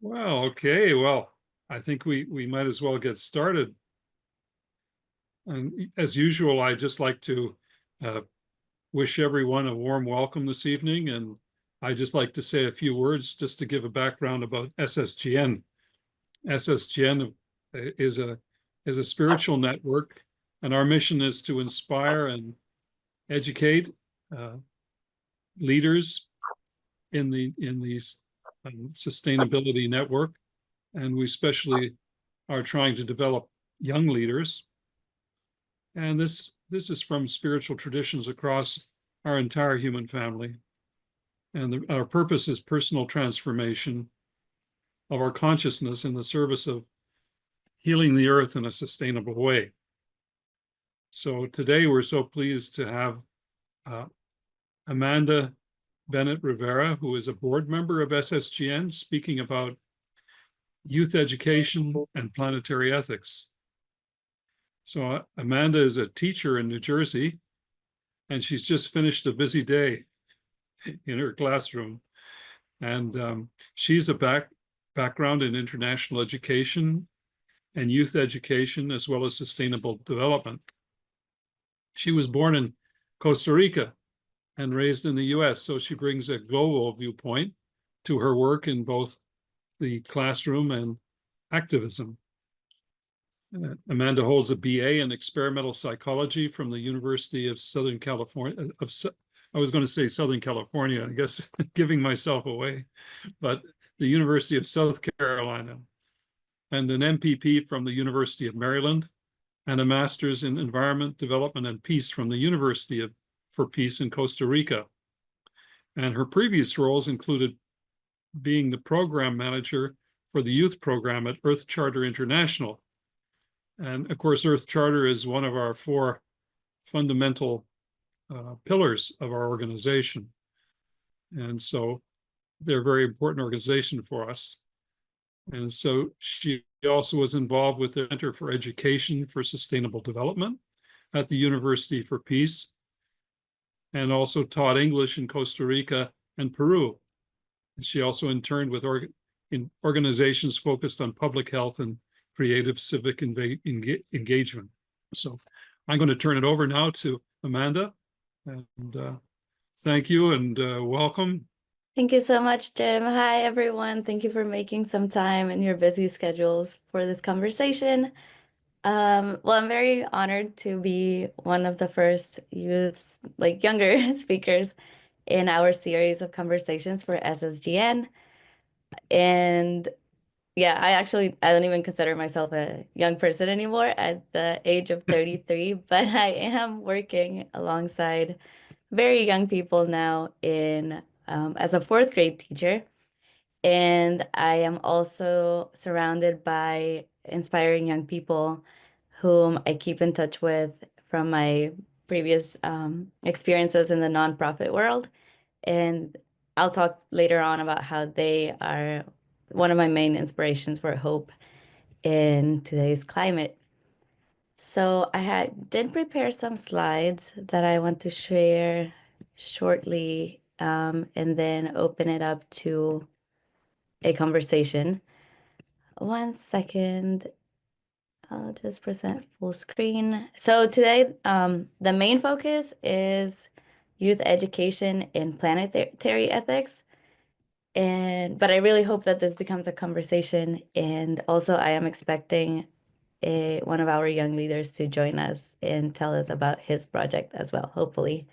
Well, okay. Well, I think we might as well get started. And as usual, I just like to uh, wish everyone a warm welcome this evening. And I just like to say a few words just to give a background about SSGN. SSGN is a spiritual network, and our mission is to inspire and educate uh, leaders in these sustainability network, and we especially are trying to develop young leaders. And this is from spiritual traditions across our entire human family. And our purpose is personal transformation of our consciousness in the service of healing the earth in a sustainable way. So today we're so pleased to have uh, Amanda Bennett Rivera, who is a board member of SSGN, speaking about youth education and planetary ethics. So Amanda is a teacher in New Jersey, and she's just finished a busy day in her classroom. And she's a background in international education and youth education, as well as sustainable development. She was born in Costa Rica and raised in the US, so she brings a global viewpoint to her work in both the classroom and activism. Amanda holds a BA in experimental psychology from the University of Southern California. I was going to say Southern California, I guess, giving myself away, but the University of South Carolina, and an MPP from the University of Maryland, and a master's in environment, development, and peace from the University for Peace in Costa Rica. And her previous roles included being the program manager for the youth program at Earth Charter International. And of course, Earth Charter is one of our four fundamental pillars of our organization. And so they're a very important organization for us. And so she also was involved with the Center for Education for Sustainable Development at the University for Peace, and also taught English in Costa Rica and Peru. And she also interned with in organizations focused on public health and creative civic engagement. So I'm going to turn it over now to Amanda. And thank you and welcome. Thank you so much, Jim. Hi, everyone. Thank you for making some time in your busy schedules for this conversation. Well, I'm very honored to be one of the first youths, like younger speakers in our series of conversations for SSGN. And yeah, I don't even consider myself a young person anymore at the age of 33, but I am working alongside very young people now in as a fourth grade teacher. And I am also surrounded by inspiring young people whom I keep in touch with from my previous experiences in the nonprofit world. And I'll talk later on about how they are one of my main inspirations for hope in today's climate. So did prepare some slides that I want to share shortly, and then open it up to a conversation. One second. I'll just present full screen. So today, the main focus is youth education in planetary ethics. But I really hope that this becomes a conversation. And also I am expecting one of our young leaders to join us and tell us about his project as well. Hopefully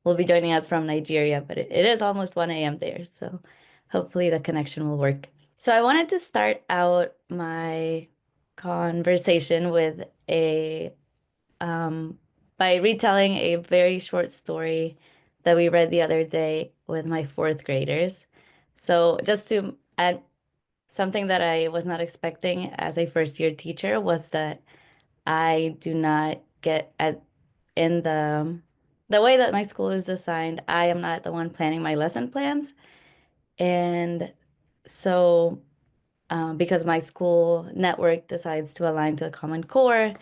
will be joining us from Nigeria, but it is almost 1 a.m. there. So hopefully the connection will work. So I wanted to start out my conversation with by retelling a very short story that we read the other day with my fourth graders. So just to add something that I was not expecting as a first year teacher was that I do not get in the way that my school is designed, I am not the one planning my lesson plans. And so because my school network decides to align to a common core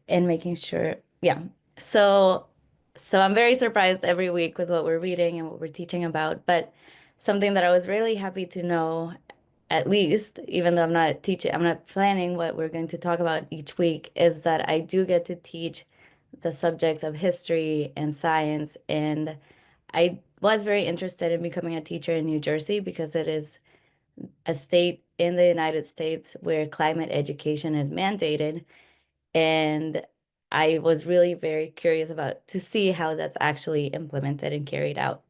and making sure, yeah. So I'm very surprised every week with what we're reading and what we're teaching about. But something that I was really happy to know at least, even though I'm not teaching, I'm not planning what we're going to talk about each week, is that I do get to teach the subjects of history and science. And I was very interested in becoming a teacher in New Jersey because it is a state in the United States where climate education is mandated. And I was really very curious about to see how that's actually implemented and carried out.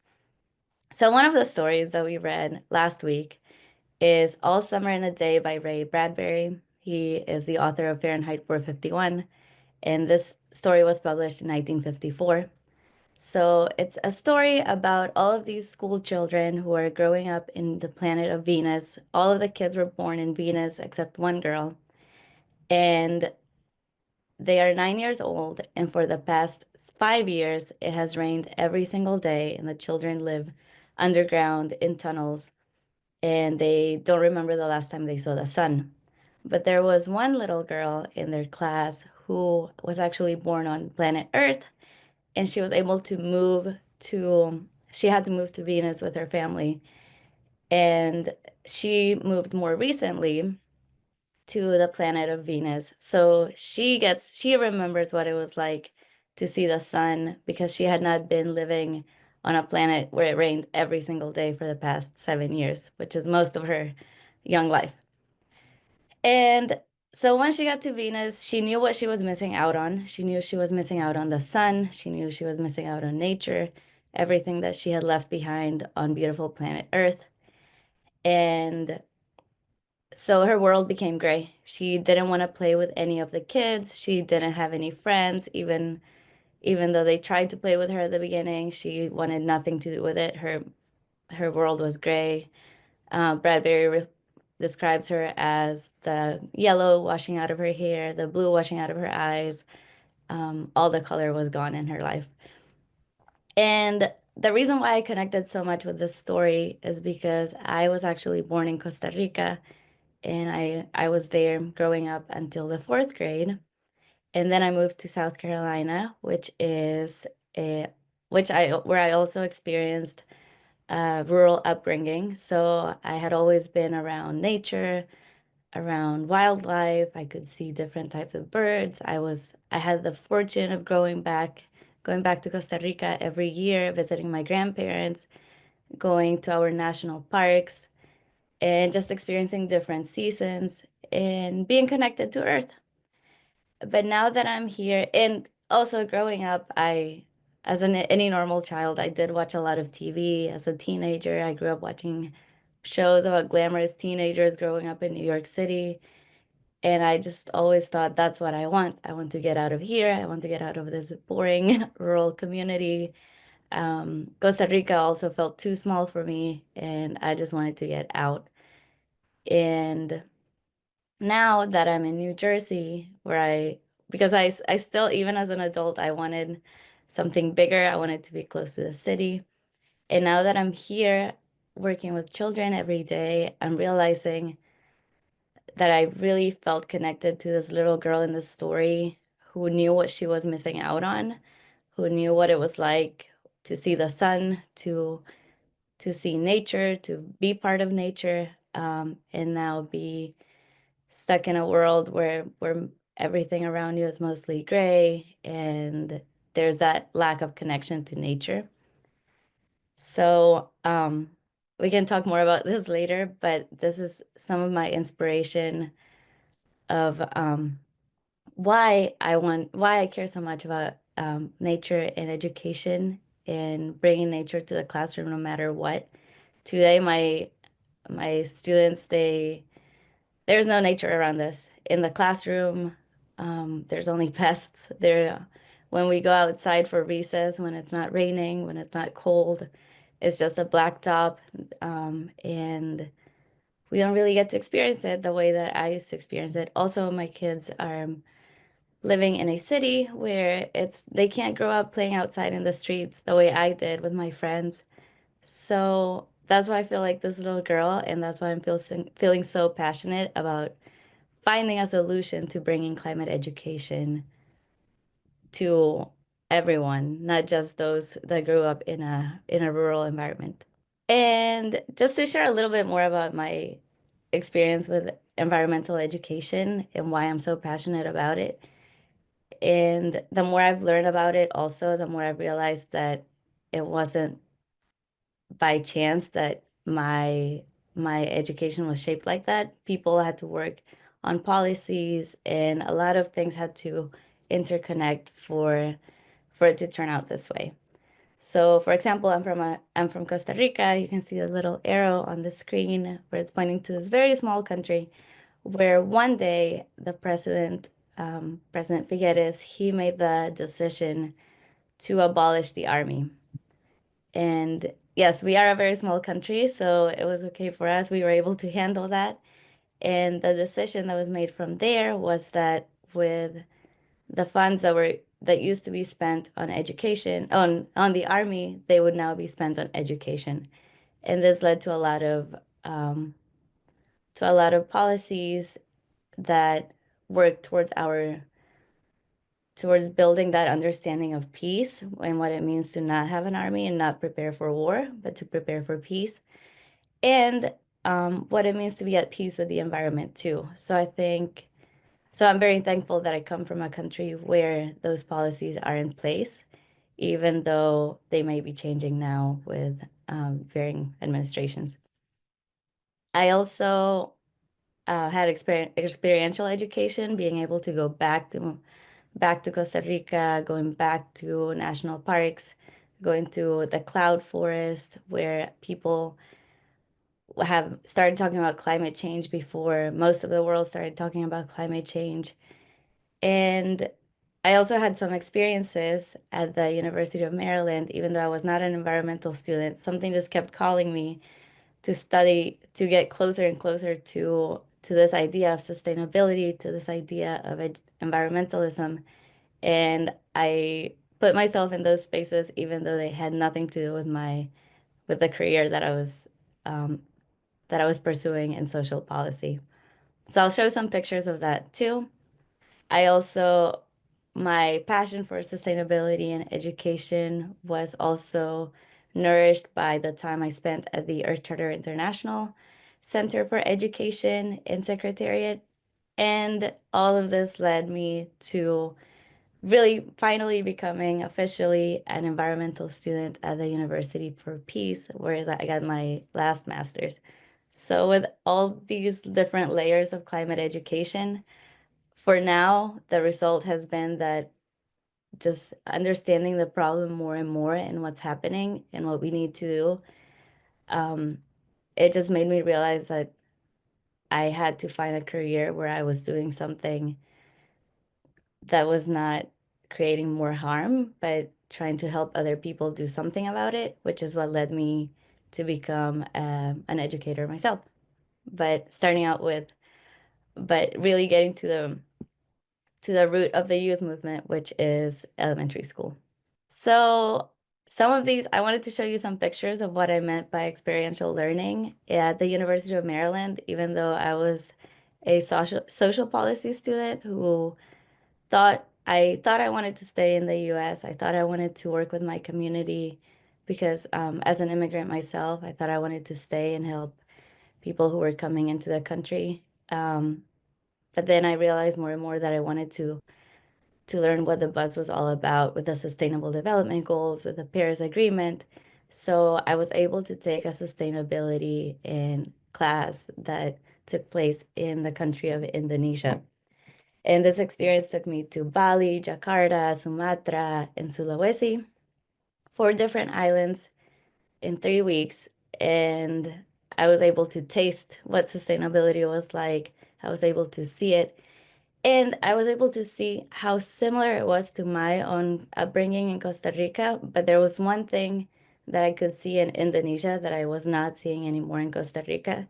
So one of the stories that we read last week is All Summer in a Day by Ray Bradbury. He is the author of Fahrenheit 451, and this story was published in 1954. So it's a story about all of these school children who are growing up in the planet of Venus. All of the kids were born in Venus except one girl, and they are 9 years old. And for the past 5 years, it has rained every single day, and the children live underground in tunnels, and they don't remember the last time they saw the sun. But there was one little girl in their class who was actually born on planet Earth, and she was able to she had to move to Venus with her family. And she moved more recently to the planet of Venus. So she remembers what it was like to see the sun because she had not been living on a planet where it rained every single day for the past 7 years, which is most of her young life. And so when she got to Venus, she knew what she was missing out on. She knew she was missing out on the sun. She knew she was missing out on nature, everything that she had left behind on beautiful planet Earth. And so her world became gray. She didn't want to play with any of the kids. She didn't have any friends, even though they tried to play with her at the beginning. She wanted nothing to do with it. Her world was gray. Bradbury describes her as the yellow washing out of her hair, the blue washing out of her eyes. All the color was gone in her life. And the reason why I connected so much with this story is because I was actually born in Costa Rica, and I was there growing up until the fourth grade. And then I moved to South Carolina, which is a which I where I also experienced rural upbringing. So I had always been around nature, around wildlife. I could see different types of birds. I had the fortune of going back to Costa Rica every year, visiting my grandparents, going to our national parks, and just experiencing different seasons and being connected to Earth. But now that I'm here, and also growing up, as any normal child, I did watch a lot of TV. As a teenager, I grew up watching shows about glamorous teenagers growing up in New York City. And I just always thought that's what I want. I want to get out of here. I want to get out of this boring rural community. Costa Rica also felt too small for me, and I just wanted to get out. And now that I'm in New Jersey, because I still, even as an adult, I wanted something bigger. I wanted to be close to the city. And now that I'm here working with children every day, I'm realizing that I really felt connected to this little girl in the story who knew what she was missing out on, who knew what it was like to see the sun, to see nature, to be part of nature, and now be stuck in a world where everything around you is mostly gray and there's that lack of connection to nature. So, we can talk more about this later, but this is some of my inspiration of why I care so much about nature and education and bringing nature to the classroom no matter what. Today, my students, there's no nature around us. In the classroom, there's only pests. When we go outside for recess, when it's not raining, when it's not cold, it's just a blacktop, and we don't really get to experience it the way that I used to experience it. Also, my kids are living in a city where they can't grow up playing outside in the streets the way I did with my friends. So that's why I feel like this little girl, and that's why feeling so passionate about finding a solution to bringing climate education to everyone, not just those that grew up in a rural environment. And just to share a little bit more about my experience with environmental education and why I'm so passionate about it. And the more I've learned about it, also, the more I've realized that it wasn't by chance that my education was shaped like that. People had to work on policies, and a lot of things had to interconnect for it to turn out this way. So, for example, I'm from Costa Rica. You can see a little arrow on the screen where it's pointing to this very small country where one day the President Figueres, he made the decision to abolish the army. And yes, we are a very small country, so it was okay for us. We were able to handle that. And the decision that was made from there was that with the funds that used to be spent on education, on the army, they would now be spent on education. And this led um, to a lot of policies that work towards building that understanding of peace and what it means to not have an army and not prepare for war, but to prepare for peace, and what it means to be at peace with the environment too. So I'm very thankful that I come from a country where those policies are in place, even though they may be changing now with varying administrations. I also had experiential education, being able to go back to Costa Rica, going back to national parks, going to the cloud forest where people have started talking about climate change before most of the world started talking about climate change. And I also had some experiences at the University of Maryland, even though I was not an environmental student. Something just kept calling me to study, to get closer and closer to this idea of sustainability, to this idea of environmentalism. And I put myself in those spaces, even though they had nothing to do with with the career um, that I was pursuing in social policy. So I'll show some pictures of that too. I also, my passion for sustainability and education was also nourished by the time I spent at the Earth Charter International Center for Education in Secretariat. And all of this led me to really finally becoming officially an environmental student at the University for Peace, where I got my last master's. So with all these different layers of climate education, for now, the result has been that just understanding the problem more and more and what's happening and what we need to do, um, it just made me realize that I had to find a career where I was doing something that was not creating more harm, but trying to help other people do something about it, which is what led me to become an educator myself. But starting out with, but really getting to the root of the youth movement, which is elementary school. So some of these, I wanted to show you some pictures of what I meant by experiential learning at the University of Maryland, even though I was a social policy student who thought I wanted to stay in the US. I thought I wanted to work with my community because as an immigrant myself, I thought I wanted to stay and help people who were coming into the country. But then I realized more and more that I wanted to learn what the buzz was all about with the Sustainable Development Goals, with the Paris Agreement. So I was able to take a sustainability in class that took place in the country of Indonesia. And this experience took me to Bali, Jakarta, Sumatra, and Sulawesi, 4 different islands in 3 weeks. And I was able to taste what sustainability was like. I was able to see it. And I was able to see how similar it was to my own upbringing in Costa Rica. But there was one thing that I could see in Indonesia that I was not seeing anymore in Costa Rica,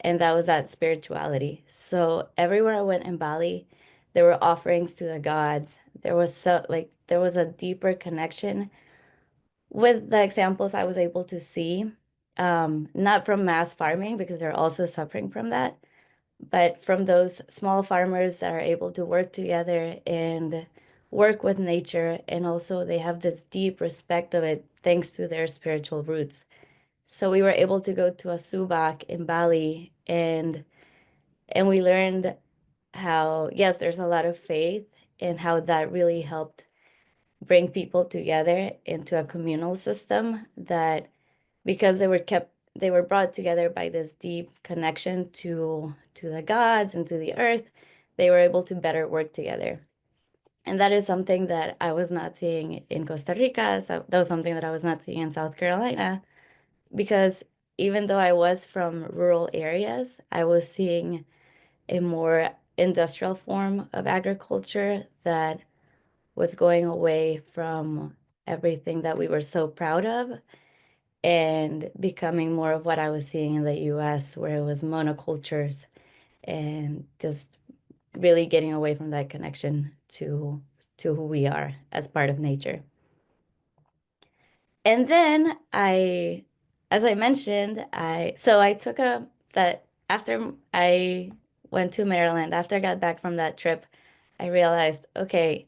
and that was that spirituality. So everywhere I went in Bali, there were offerings to the gods. There was a deeper connection with the examples I was able to see, not from mass farming because they're also suffering from that, but from those small farmers that are able to work together and work with nature, and also they have this deep respect of it thanks to their spiritual roots. So we were able to go to a subak in Bali, and And we learned how, yes, there's a lot of faith and how that really helped bring people together into a communal system that because they were brought together by this deep connection to the gods and to the earth, they were able to better work together. And that is something that I was not seeing in Costa Rica. So that was something that I was not seeing in South Carolina because even though I was from rural areas, I was seeing a more industrial form of agriculture that was going away from everything that we were so proud of and becoming more of what I was seeing in the US, where it was monocultures and just really getting away from that connection to who we are as part of nature. And then as I mentioned, I took a that after I went to Maryland, after I got back from that trip, I realized, okay,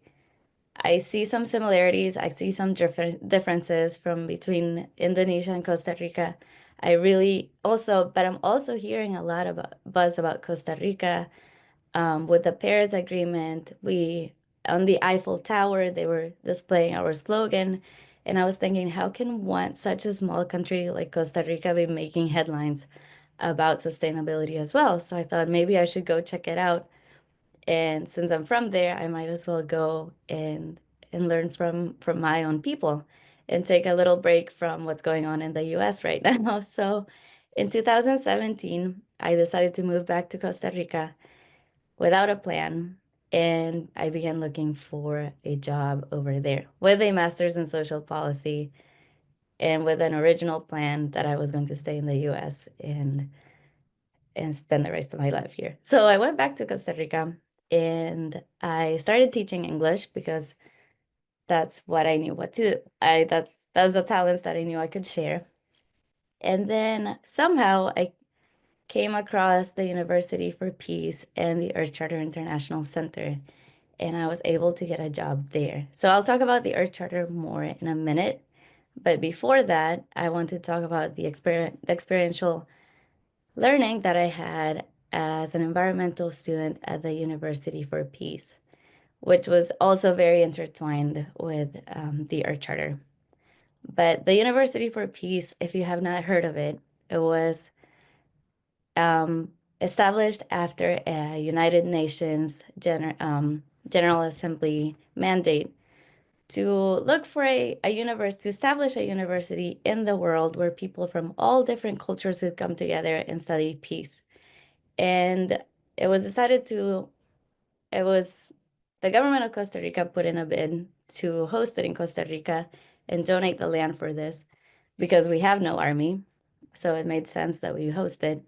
I see some similarities. I see some differences from between Indonesia and Costa Rica. I really also, but I'm also hearing a lot about buzz about Costa Rica. With the Paris Agreement, we on the Eiffel Tower, they were displaying our slogan, and I was thinking, how can one such a small country like Costa Rica be making headlines about sustainability as well? So I thought maybe I should go check it out. And since I'm from there, I might as well go and learn from my own people and take a little break from what's going on in the US right now. So in 2017, I decided to move back to Costa Rica without a plan, and I began looking for a job over there with a master's in social policy and with an original plan that I was going to stay in the US and spend the rest of my life here. So I went back to Costa Rica and I started teaching English because that's what I knew what to do. That was the talents that I knew I could share. And then somehow I came across the University for Peace and the Earth Charter International Center, and I was able to get a job there. So I'll talk about the Earth Charter more in a minute. But before that, I want to talk about the experiential learning that I had as an environmental student at the University for Peace, which was also very intertwined with the Earth Charter. But the University for Peace, if you have not heard of it, it was um, established after a United Nations General Assembly mandate to look for a universe, to establish a university in the world where people from all different cultures would come together and study peace. And it was decided to, it was the government of Costa Rica put in a bid to host it in Costa Rica and donate the land for this because we have no army. So it made sense that we host it.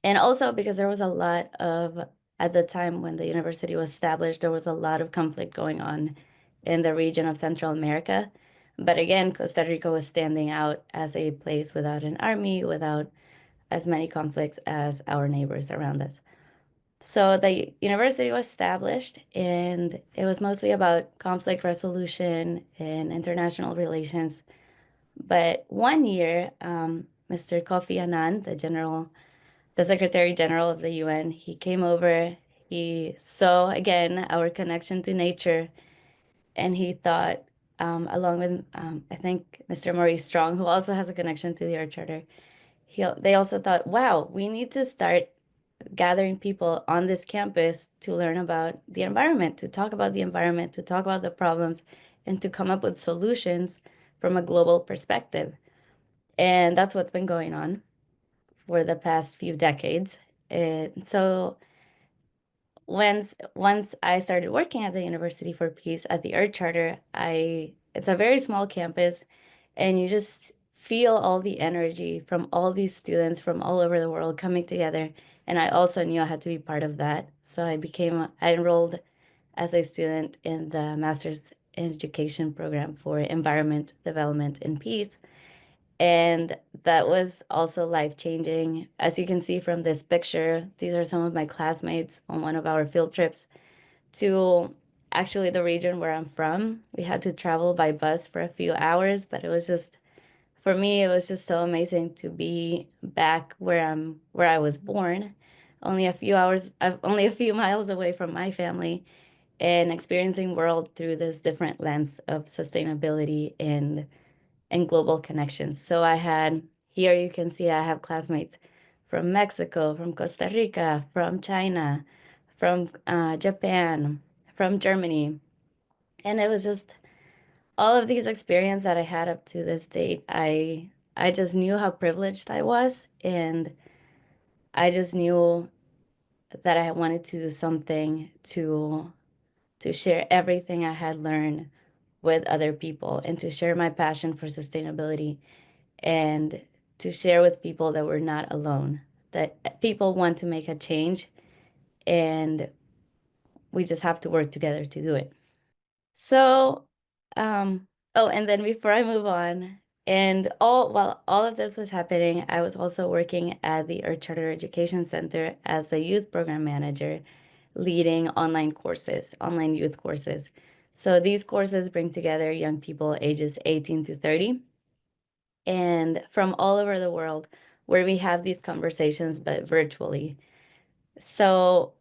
And also because there was a lot of, at the time when the university was established, there was a lot of conflict going on in the region of Central America. But again, Costa Rica was standing out as a place without an army, without as many conflicts as our neighbors around us. So the university was established, and it was mostly about conflict resolution and international relations. But one year, Mr. Kofi Annan, the Secretary General of the UN, he came over. He saw again our connection to nature, and he thought, along with I think Mr. Maurice Strong, who also has a connection to the Earth Charter, they also thought, wow, we need to start gathering people on this campus to learn about the environment, to talk about the environment, to talk about the problems, and to come up with solutions from a global perspective. And that's what's been going on for the past few decades. And so once I started working at the University for Peace at the Earth Charter, I it's a very small campus, and you just feel all the energy from all these students from all over the world coming together. And I also knew I had to be part of that. So I enrolled as a student in the Master's in Education program for Environment, Development, and Peace. And that was also life-changing. As you can see from this picture, these are some of my classmates on one of our field trips to actually the region where I'm from. We had to travel by bus for a few hours, but it was just, for me, it was just so amazing to be back where I was born, only a few miles away from my family, and experiencing world through this different lens of sustainability and global connections. So I had here you can see I have classmates from Mexico, from Costa Rica, from China, from Japan, from Germany, and it was just all of these experiences that I had up to this date. I just knew how privileged I was, and I just knew that I wanted to do something to share everything I had learned with other people and to share my passion for sustainability and to share with people that we're not alone, that people want to make a change and we just have to work together to do it. So, oh, and then before I move on, and while all of this was happening, I was also working at the Earth Charter Education Center as the youth program manager, leading online youth courses. So these courses bring together young people ages 18 to 30 and from all over the world where we have these conversations, but virtually. So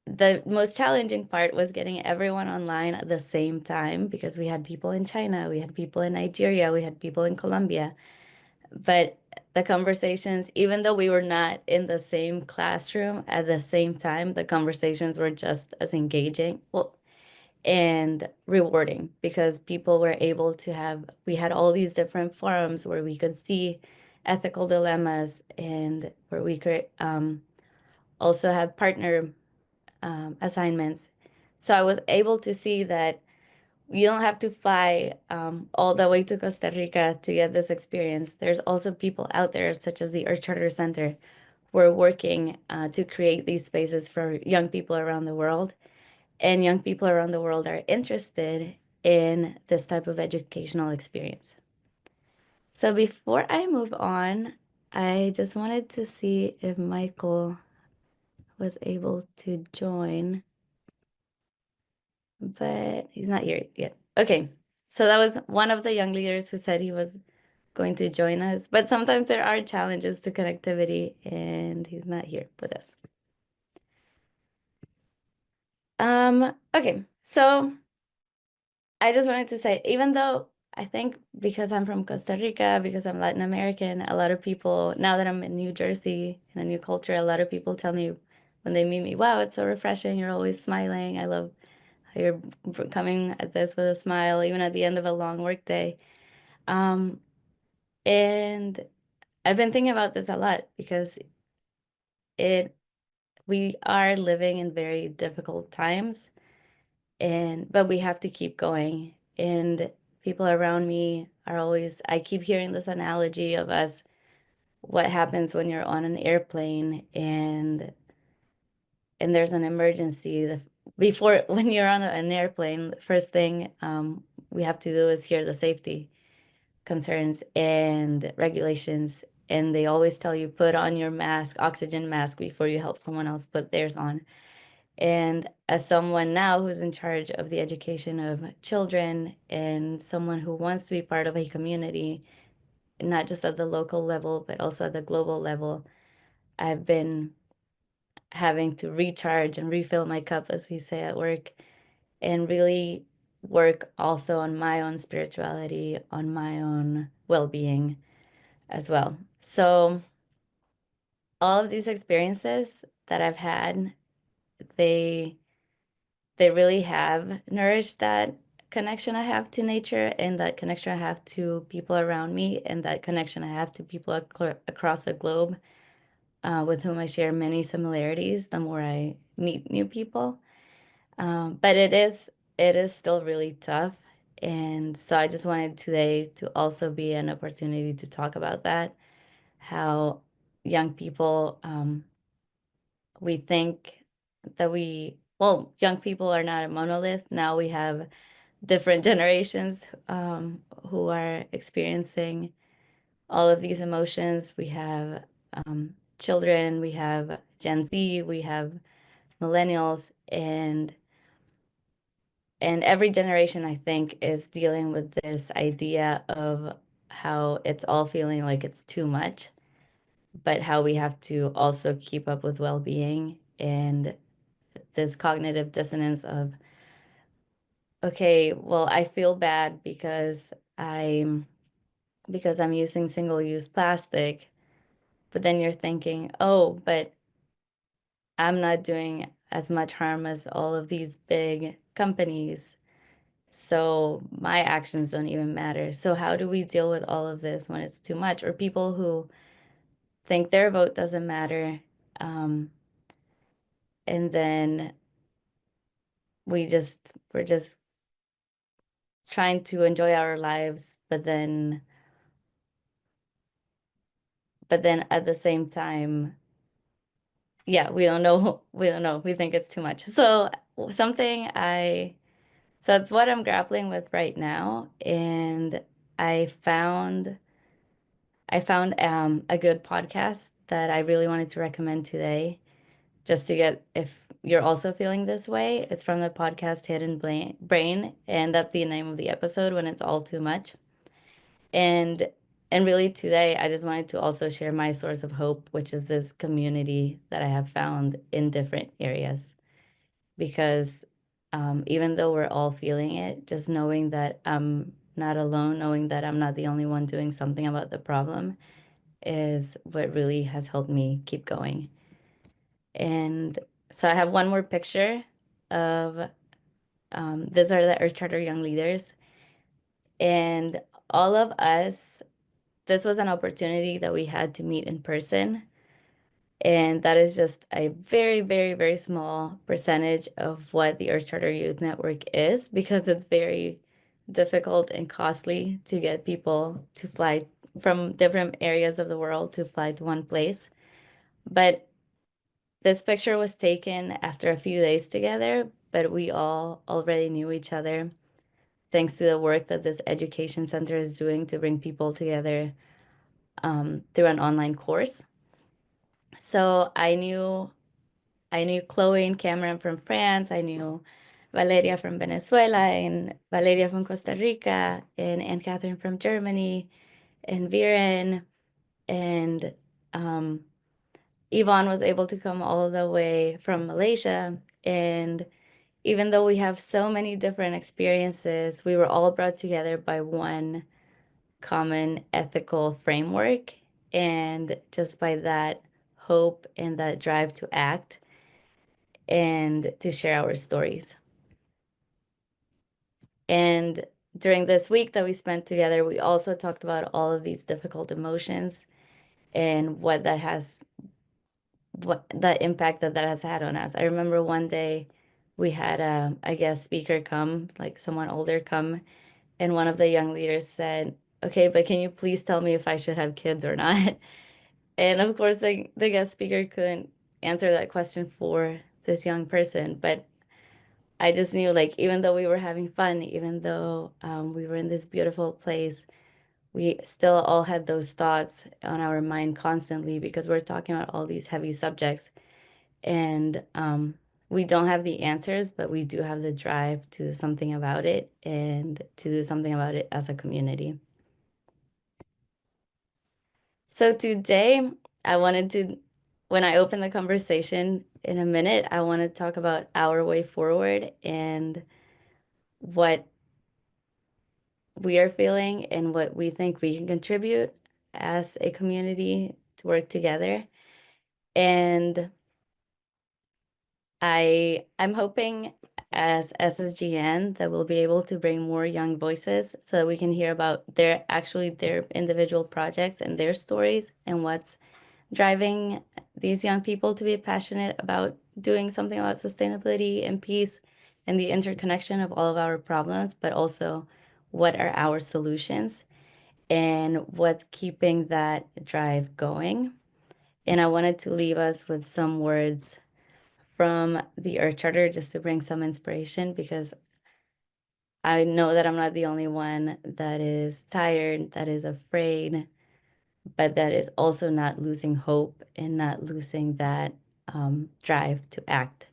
the most challenging part was getting everyone online at the same time because we had people in China, we had people in Nigeria, we had people in Colombia. But the conversations, even though we were not in the same classroom at the same time, the conversations were just as engaging, well, and rewarding because people were able to we had all these different forums where we could see ethical dilemmas and where we could also have partner assignments. So I was able to see that you don't have to fly all the way to Costa Rica to get this experience. There's also people out there, such as the Earth Charter Center, who are working to create these spaces for young people around the world. And young people around the world are interested in this type of educational experience. So before I move on, I just wanted to see if Michael was able to join, but he's not here yet. Okay, so that was one of the young leaders who said he was going to join us, but sometimes there are challenges to connectivity and he's not here with us. Okay, so I just wanted to say, even though I think because I'm from Costa Rica, because I'm Latin American, a lot of people, now that I'm in New Jersey in a new culture, a lot of people tell me when they meet me, wow, it's so refreshing. You're always smiling. I love how you're coming at this with a smile, even at the end of a long work day. Um, and I've been thinking about this a lot because it we are living in very difficult times but we have to keep going. And people around me are always, I keep hearing this analogy of us, what happens when you're on an airplane and there's an emergency. Before, when you're on an airplane, the first thing we have to do is hear the safety concerns and regulations. And they always tell you, put on your mask, oxygen mask, before you help someone else put theirs on. And as someone now who's in charge of the education of children and someone who wants to be part of a community, not just at the local level, but also at the global level, I've been having to recharge and refill my cup, as we say at work, and really work also on my own spirituality, on my own well-being as well. So all of these experiences that I've had, they they really have nourished that connection I have to nature and that connection I have to people around me and that connection I have to people across the globe with whom I share many similarities the more I meet new people. But it is still really tough. And so I just wanted today to also be an opportunity to talk about that, how young people, we think that young people are not a monolith. Now we have different generations who are experiencing all of these emotions. We have children, we have Gen Z, we have millennials, and every generation, I think, is dealing with this idea of how it's all feeling like it's too much. but how we have to also keep up with well-being and this cognitive dissonance of, okay, well, I feel bad because I'm using single-use plastic, but then you're thinking, oh, but I'm not doing as much harm as all of these big companies. So my actions don't even matter. So how do we deal with all of this when it's too much? Or people who think their vote doesn't matter, um, and then we're just trying to enjoy our lives, but then at the same time, yeah, we don't know, we don't know, we think it's too much. So something I so it's what I'm grappling with right now, and I found a good podcast that I really wanted to recommend today, just to get if you're also feeling this way. It's from the podcast Brain, and that's the name of the episode, When It's All Too Much. And and really today, I just wanted to also share my source of hope, which is this community that I have found in different areas. Because even though we're all feeling it, just knowing that I'm not alone, knowing that I'm not the only one doing something about the problem, is what really has helped me keep going. And so I have one more picture of these are the Earth Charter Young Leaders. And all of us, this was an opportunity that we had to meet in person. And that is just a very, very, very small percentage of what the Earth Charter Youth Network is, because it's very difficult and costly to get people to fly from different areas of the world to fly to one place. But this picture was taken after a few days together, but we all already knew each other thanks to the work that this education center is doing to bring people together through an online course. So I knew Chloe and Cameron from France. I knew Valeria from Venezuela and Valeria from Costa Rica and Anne Catherine from Germany and Viren and um, Yvonne was able to come all the way from Malaysia. And even though we have so many different experiences, we were all brought together by one common ethical framework. And just by that hope and that drive to act and to share our stories. And during this week that we spent together, we also talked about all of these difficult emotions and what the impact that has had on us. I remember one day we had a guest speaker come, like someone older come, and one of the young leaders said, "Okay, but can you please tell me if I should have kids or not?" And of course, the guest speaker couldn't answer that question for this young person, but I just knew, like, even though we were having fun, even though we were in this beautiful place, we still all had those thoughts on our mind constantly because we're talking about all these heavy subjects. And we don't have the answers, but we do have the drive to do something about it and to do something about it as a community. So today, I wanted to, when I open the conversation in a minute, I want to talk about our way forward and what we are feeling and what we think we can contribute as a community to work together. And I'm hoping as SSGN that we'll be able to bring more young voices so that we can hear about their individual projects and their stories and what's driving these young people to be passionate about doing something about sustainability and peace and the interconnection of all of our problems, but also what are our solutions and what's keeping that drive going. And I wanted to leave us with some words from the Earth Charter just to bring some inspiration, because I know that I'm not the only one that is tired, that is afraid, but that is also not losing hope and not losing that drive to act.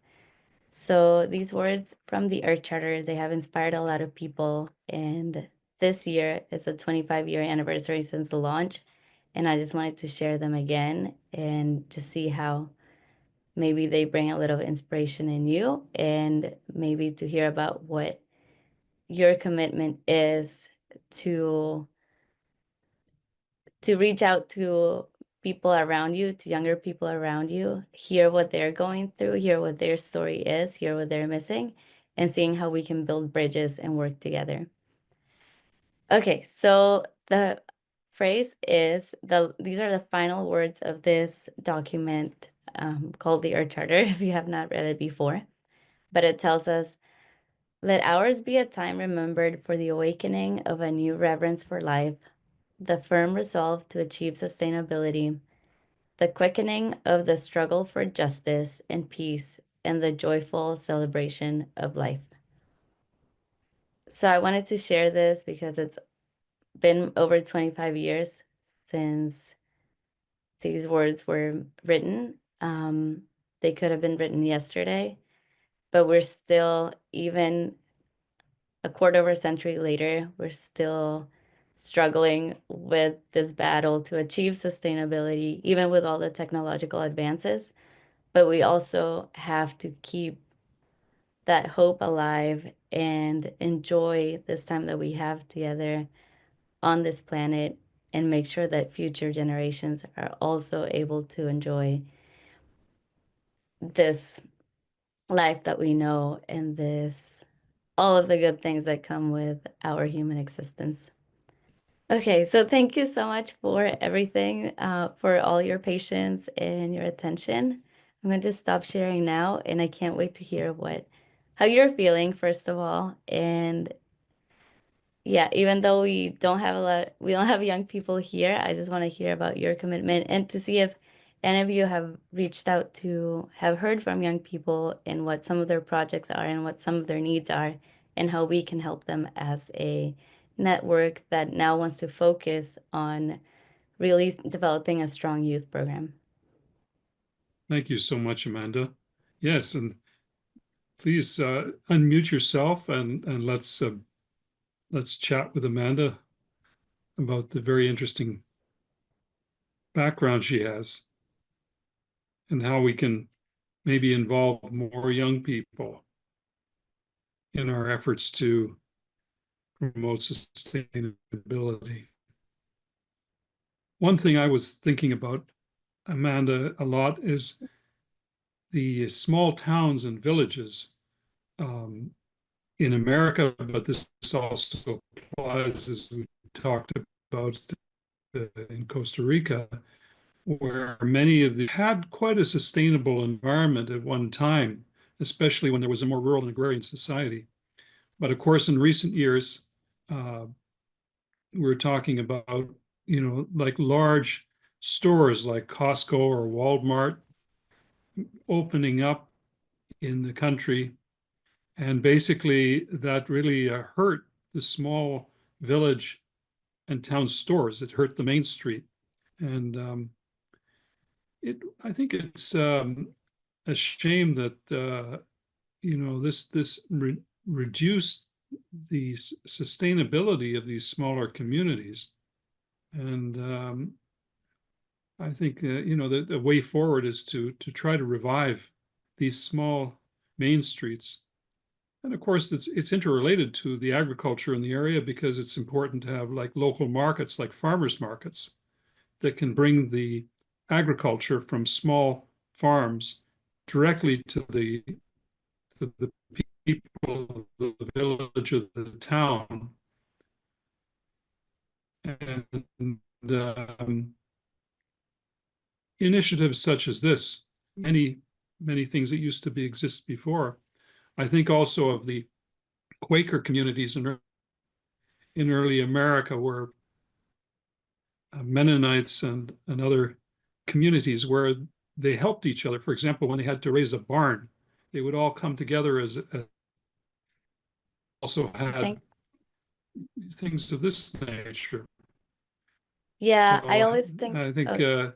So these words from the Earth Charter, they have inspired a lot of people. And this year is the 25-year anniversary since the launch. and I just wanted to share them again and to see how maybe they bring a little inspiration in you, and maybe to hear about what your commitment is to reach out to people around you, to younger people around you, hear what they're going through, hear what their story is, hear what they're missing, and seeing how we can build bridges and work together. Okay, so the phrase is these are the final words of this document called the Earth Charter, if you have not read it before. But it tells us, let ours be a time remembered for the awakening of a new reverence for life, the firm resolve to achieve sustainability, the quickening of the struggle for justice and peace, and the joyful celebration of life. So I wanted to share this because it's been over 25 years since these words were written. They could have been written yesterday, but we're still, even a quarter of a century later, we're still struggling with this battle to achieve sustainability, even with all the technological advances. But we also have to keep that hope alive and enjoy this time that we have together on this planet, and make sure that future generations are also able to enjoy this life that we know, and this all of the good things that come with our human existence. Okay, so thank you so much for everything, for all your patience and your attention. I'm going to stop sharing now, and I can't wait to hear how you're feeling, first of all. And yeah, even though we don't have young people here, I just want to hear about your commitment and to see if any of you have reached out to have heard from young people and what some of their projects are and what some of their needs are, and how we can help them as a network that now wants to focus on really developing a strong youth program. Thank you so much, Amanda. Yes, and please unmute yourself and let's chat with Amanda about the very interesting background she has and how we can maybe involve more young people in our efforts to promote sustainability. One thing I was thinking about, Amanda, a lot is the small towns and villages um, in America, but this also applies, as we talked about in Costa Rica, where many of the had quite a sustainable environment at one time, especially when there was a more rural and agrarian society. But of course, in recent years, uh, we're talking about, like large stores like Costco or Walmart opening up in the country. And basically, that really hurt the small village and town stores. It hurt the main street. And I think it's a shame that this reduced the sustainability of these smaller communities. And I think the way forward is to try to revive these small main streets. And of course, it's interrelated to the agriculture in the area, because it's important to have like local markets, like farmers markets, that can bring the agriculture from small farms directly to the people of the village or the town. And initiatives such as this, many things that used to exist before. I think also of the Quaker communities in early America, where Mennonites and other communities where they helped each other. For example, when they had to raise a barn, they would all come together as also had Thank things of this nature. Yeah, I So always think, I think oh,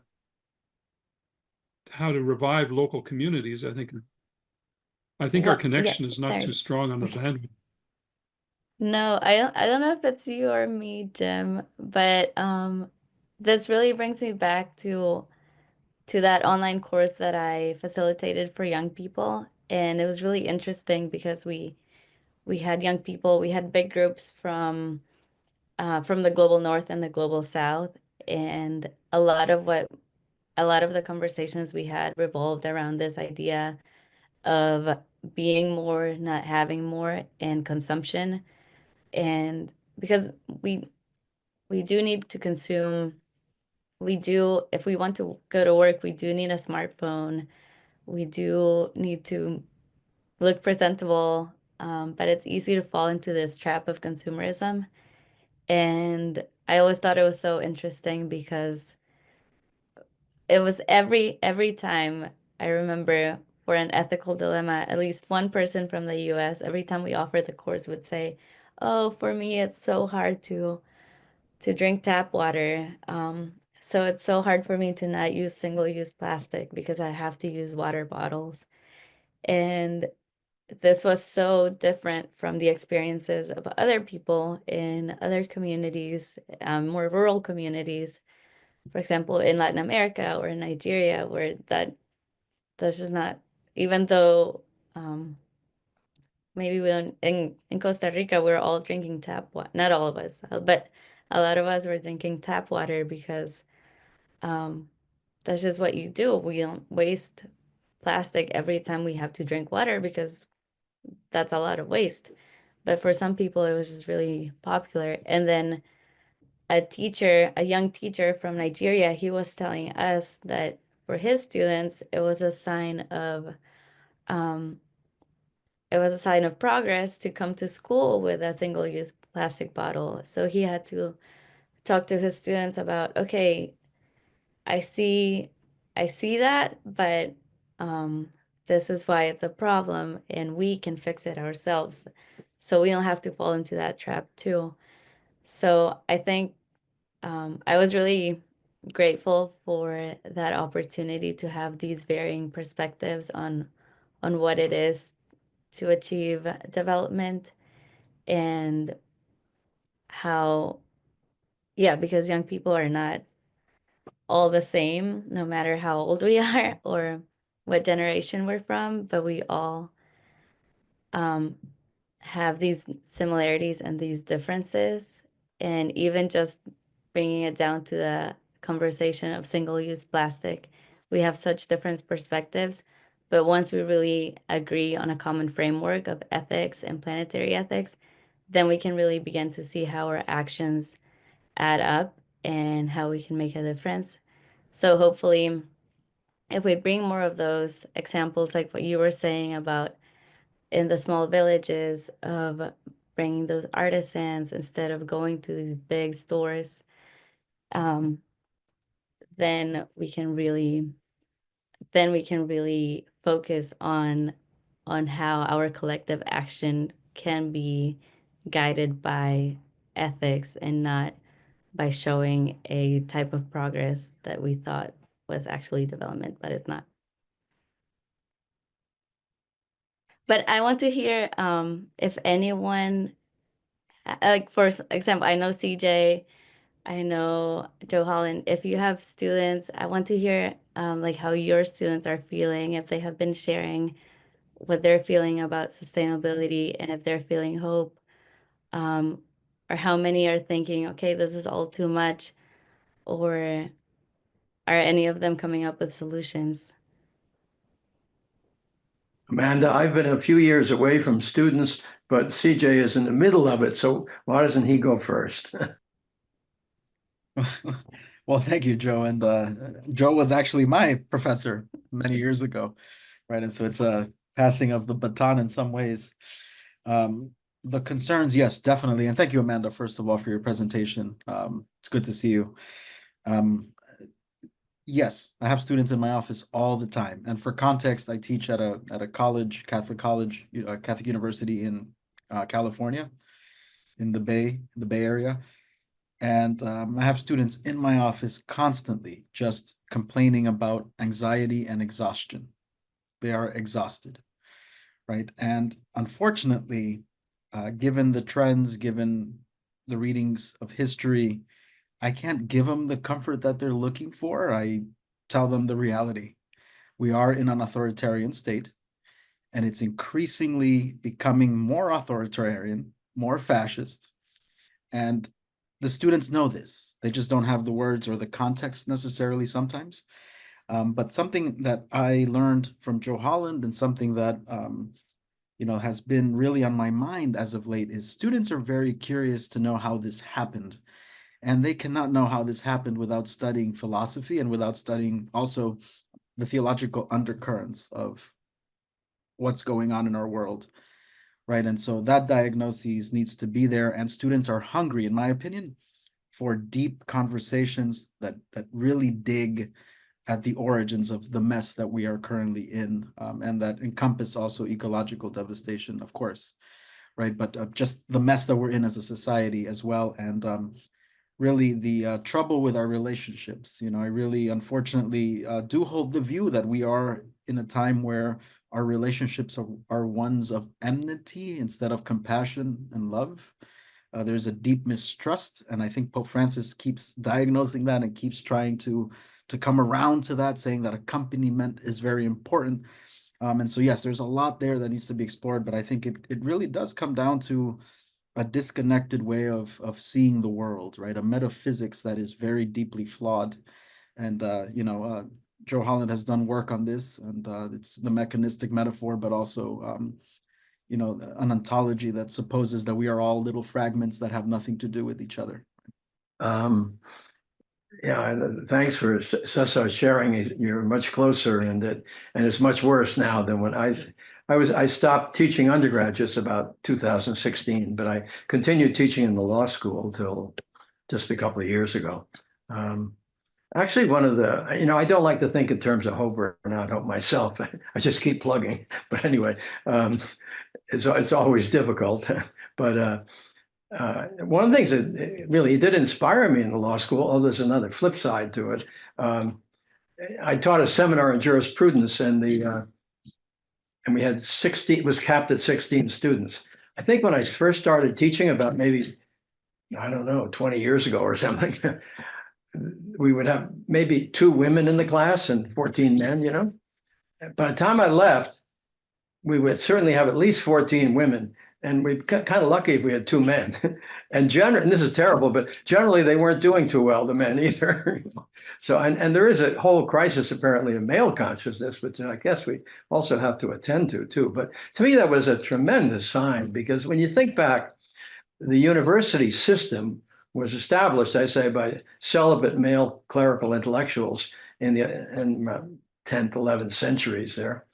how to revive local communities. I think our what, yes, connection is not there. too strong on the land. No, I don't know if it's you or me, Jim, but this really brings me back to that online course that I facilitated for young people. And it was really interesting because we had young people, we had big groups from the global north and the global south. And a lot of the conversations we had revolved around this idea of being more, not having more, and consumption. And because we do need to consume, we do, if we want to go to work, we do need a smartphone. We do need to look presentable, but it's easy to fall into this trap of consumerism. And I always thought it was so interesting because it was every time I remember for an ethical dilemma, at least one person from the US, every time we offered the course would say, "Oh, for me, it's so hard to drink tap water. So it's so hard for me to not use single-use plastic because I have to use water bottles." And this was so different from the experiences of other people in other communities, more rural communities, for example, in Latin America or in Nigeria, where that's just not, even though um, maybe we don't, in Costa Rica, we're all drinking tap water, not all of us, but a lot of us were drinking tap water because um, that's just what you do. We don't waste plastic every time we have to drink water because that's a lot of waste. But for some people, it was just really popular. And then a teacher, a young teacher from Nigeria, he was telling us that for his students, um, it was a sign of progress to come to school with a single-use plastic bottle. So he had to talk to his students about, okay, I see, I see that, but um, this is why it's a problem, and we can fix it ourselves. So we don't have to fall into that trap too. So I think I was really grateful for that opportunity to have these varying perspectives on what it is to achieve development and how, yeah, because young people are not all the same, no matter how old we are or what generation we're from, but we all um, have these similarities and these differences. And even just bringing it down to the conversation of single-use plastic, we have such different perspectives. But once we really agree on a common framework of ethics and planetary ethics, then we can really begin to see how our actions add up and how we can make a difference. So hopefully, if we bring more of those examples, like what you were saying about in the small villages of bringing those artisans instead of going to these big stores, um, then we can really focus on how our collective action can be guided by ethics and not by showing a type of progress that we thought was actually development, but it's not. But I want to hear if anyone, like for example, I know CJ, I know Joe Holland. If you have students, I want to hear like how your students are feeling, if they have been sharing what they're feeling about sustainability and if they're feeling hope, um, or how many are thinking, okay, this is all too much, or are any of them coming up with solutions? Amanda, I've been a few years away from students, but CJ is in the middle of it. So why doesn't he go first? Well, thank you, Joe. And Joe was actually my professor many years ago, right? And so it's a passing of the baton in some ways. The concerns, yes, definitely. And thank you, Amanda, first of all, for your presentation. It's good to see you. Yes, I have students in my office all the time. And for context, I teach at a college, Catholic college, Catholic University in California, in the Bay Area. And I have students in my office constantly just complaining about anxiety and exhaustion. They are exhausted, right? And unfortunately, given the trends, given the readings of history, I can't give them the comfort that they're looking for. I tell them the reality. We are in an authoritarian state, and it's increasingly becoming more authoritarian, more fascist. And the students know this. They just don't have the words or the context necessarily sometimes. But something that I learned from Joe Holland, and something that has been really on my mind as of late, is students are very curious to know how this happened. And they cannot know how this happened without studying philosophy and without studying also the theological undercurrents of what's going on in our world, right? And so that diagnosis needs to be there, and students are hungry, in my opinion, for deep conversations that really dig at the origins of the mess that we are currently in, and that encompass also ecological devastation, of course, right? But just the mess that we're in as a society as well, and really the trouble with our relationships. I really, unfortunately, do hold the view that we are in a time where our relationships are ones of enmity instead of compassion and love. There's a deep mistrust, and I think Pope Francis keeps diagnosing that and keeps trying to come around to that, saying that accompaniment is very important. And so, yes, there's a lot there that needs to be explored, but I think it really does come down to a disconnected way of seeing the world, right? A metaphysics that is very deeply flawed. And Joe Holland has done work on this, and it's the mechanistic metaphor, but also an ontology that supposes that we are all little fragments that have nothing to do with each other. Yeah, thanks for Cesar sharing. You're much closer, and it's much worse now than when I stopped teaching undergraduates about 2016, but I continued teaching in the law school till just a couple of years ago. Actually, one of the, I don't like to think in terms of hope or not hope myself. I just keep plugging. But anyway, it's always difficult. But one of the things that really did inspire me in the law school, although there's another flip side to it. I taught a seminar in jurisprudence, and we had 16, it was capped at 16 students. I think when I first started teaching, about maybe, I don't know, 20 years ago or something, we would have maybe 2 women in the class and 14 men, By the time I left, we would certainly have at least 14 women, and we're kind of lucky if we had 2 men. And this is terrible, but generally they weren't doing too well, the men either. So, and there is a whole crisis apparently of male consciousness, which I guess we also have to attend to too. But to me, that was a tremendous sign, because when you think back, the university system was established, I say, by celibate male clerical intellectuals in the 10th, 11th centuries there.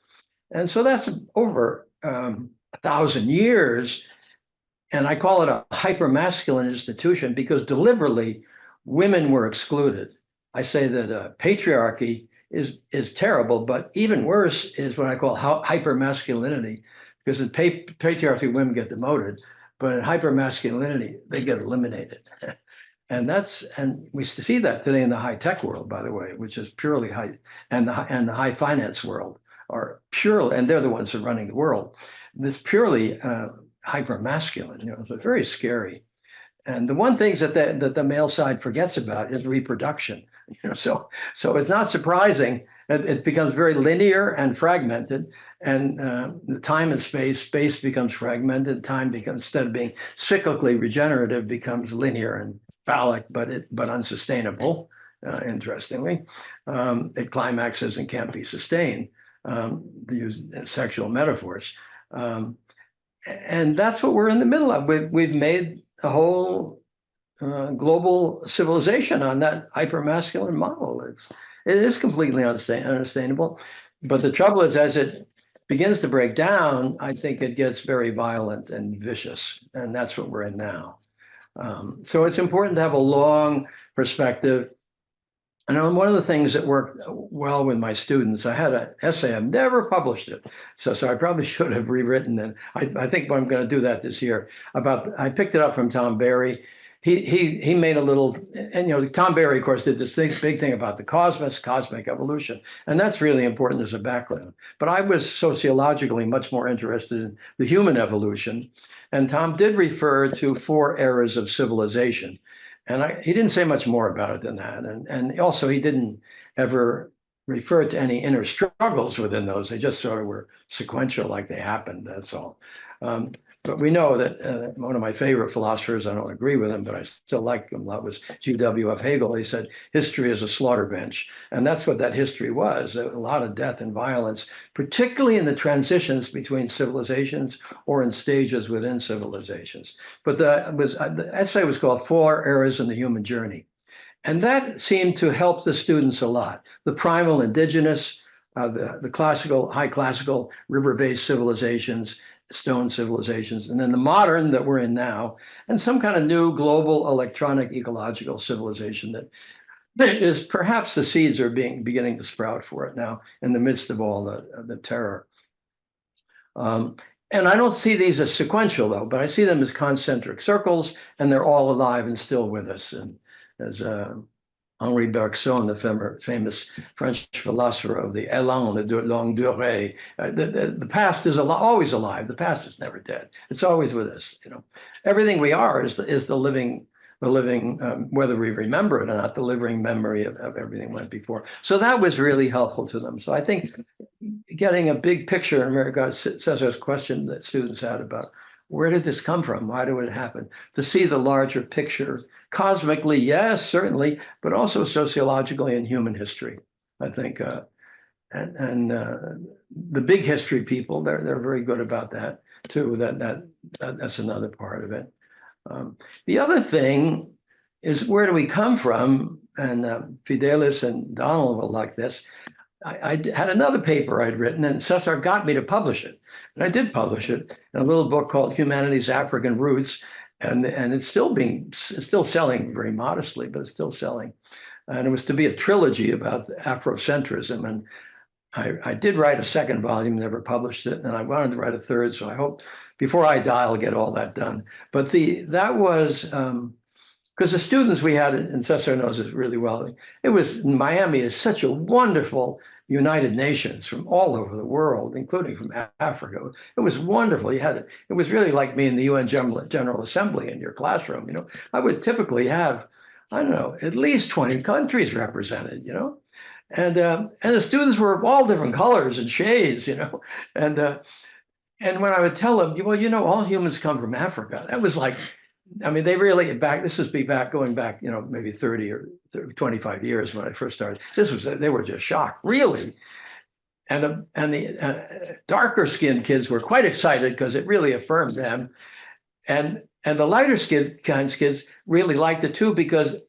And so that's over 1,000 years. And I call it a hypermasculine institution because deliberately women were excluded. I say that patriarchy is terrible, but even worse is what I call hypermasculinity, because in patriarchy, women get demoted, but in hypermasculinity, they get eliminated. And we see that today in the high tech world, by the way, which is purely high, and the high finance world are purely, and they're the ones who are running the world. This purely hyper masculine, so it's very scary. And the one thing that the male side forgets about is reproduction. So it's not surprising that it becomes very linear and fragmented, and the time and space becomes fragmented. Time becomes, instead of being cyclically regenerative, becomes linear and phallic, but unsustainable. Interestingly, it climaxes and can't be sustained. To use sexual metaphors, and that's what we're in the middle of. We've made a whole global civilization on that hypermasculine model. It is completely unsustainable. But the trouble is, as it begins to break down, I think it gets very violent and vicious, and that's what we're in now. So it's important to have a long perspective. And one of the things that worked well with my students, I had an essay, I've never published it, so I probably should have rewritten it. I think I'm going to do that this year. I picked it up from Tom Berry. He made a little, and Tom Berry, of course, did this big thing about the cosmos, cosmic evolution, and that's really important as a background. But I was sociologically much more interested in the human evolution, and Tom did refer to 4 eras of civilization. And he didn't say much more about it than that. And also he didn't ever refer to any inner struggles within those. They just sort of were sequential, like they happened. That's all. But we know that one of my favorite philosophers, I don't agree with him, but I still like him a lot, was G.W.F. Hegel. He said, history is a slaughter bench. And that's what that history was. A lot of death and violence, particularly in the transitions between civilizations or in stages within civilizations. But the essay was called 4 Eras in the Human Journey. And that seemed to help the students a lot. The primal indigenous, the classical, high classical, river-based civilizations, stone civilizations, and then the modern that we're in now, and some kind of new global electronic ecological civilization that is perhaps the seeds are beginning to sprout for it now in the midst of all the terror. And I don't see these as sequential though, but I see them as concentric circles, and they're all alive and still with us. And as Henri Bergson, the famous French philosopher of the élan de longue durée, the past is always alive. The past is never dead. It's always with us. Everything we are is the living, whether we remember it or not, the living memory of everything went before. So that was really helpful to them. So I think getting a big picture in regards to Cesar's question that students had about where did this come from? Why did it happen? To see the larger picture, cosmically, yes, certainly, but also sociologically in human history, I think. And the big history people, they're very good about that too. That's another part of it. The other thing is, where do we come from? And Fidelis and Donald will like this. I had another paper I'd written, and Cesar got me to publish it. And I did publish it in a little book called Humanity's African Roots. And it's still selling very modestly, but it's still selling. And it was to be a trilogy about Afrocentrism. And I did write a second volume, never published it. And I wanted to write a third. So I hope before I die, I'll get all that done. But that was, because the students we had, and Cesar knows it really well, Miami is such a wonderful United Nations from all over the world, including from Africa. It was wonderful. It was really like being in the UN General Assembly in your classroom. I would typically have, I don't know, at least 20 countries represented, and the students were of all different colors and shades, and when I would tell them, well, all humans come from Africa, that was like, I mean, they really going back, maybe 30 or 25 years when I first started. They were just shocked, really. And the darker skinned kids were quite excited because it really affirmed them. And the lighter skinned kids really liked it too, because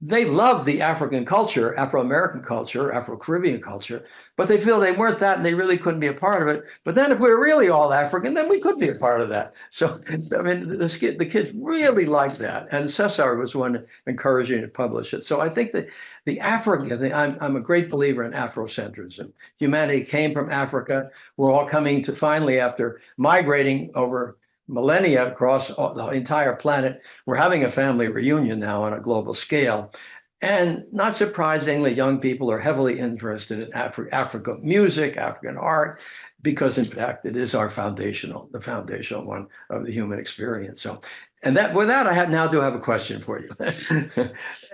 they love the African culture, Afro-American culture, Afro-Caribbean culture, but they feel they weren't that and they really couldn't be a part of it. But then if we were really all African, then we could be a part of that. So, I mean, the kids really liked that. And Cesar was one encouraging to publish it. So I think that the African thing, I'm a great believer in Afrocentrism. Humanity came from Africa. We're all coming to finally, after migrating over millennia across the entire planet, we're having a family reunion now on a global scale. And not surprisingly, young people are heavily interested in African music, African art, because in fact, it is the foundational one of the human experience. So, with that, I now do have a question for you.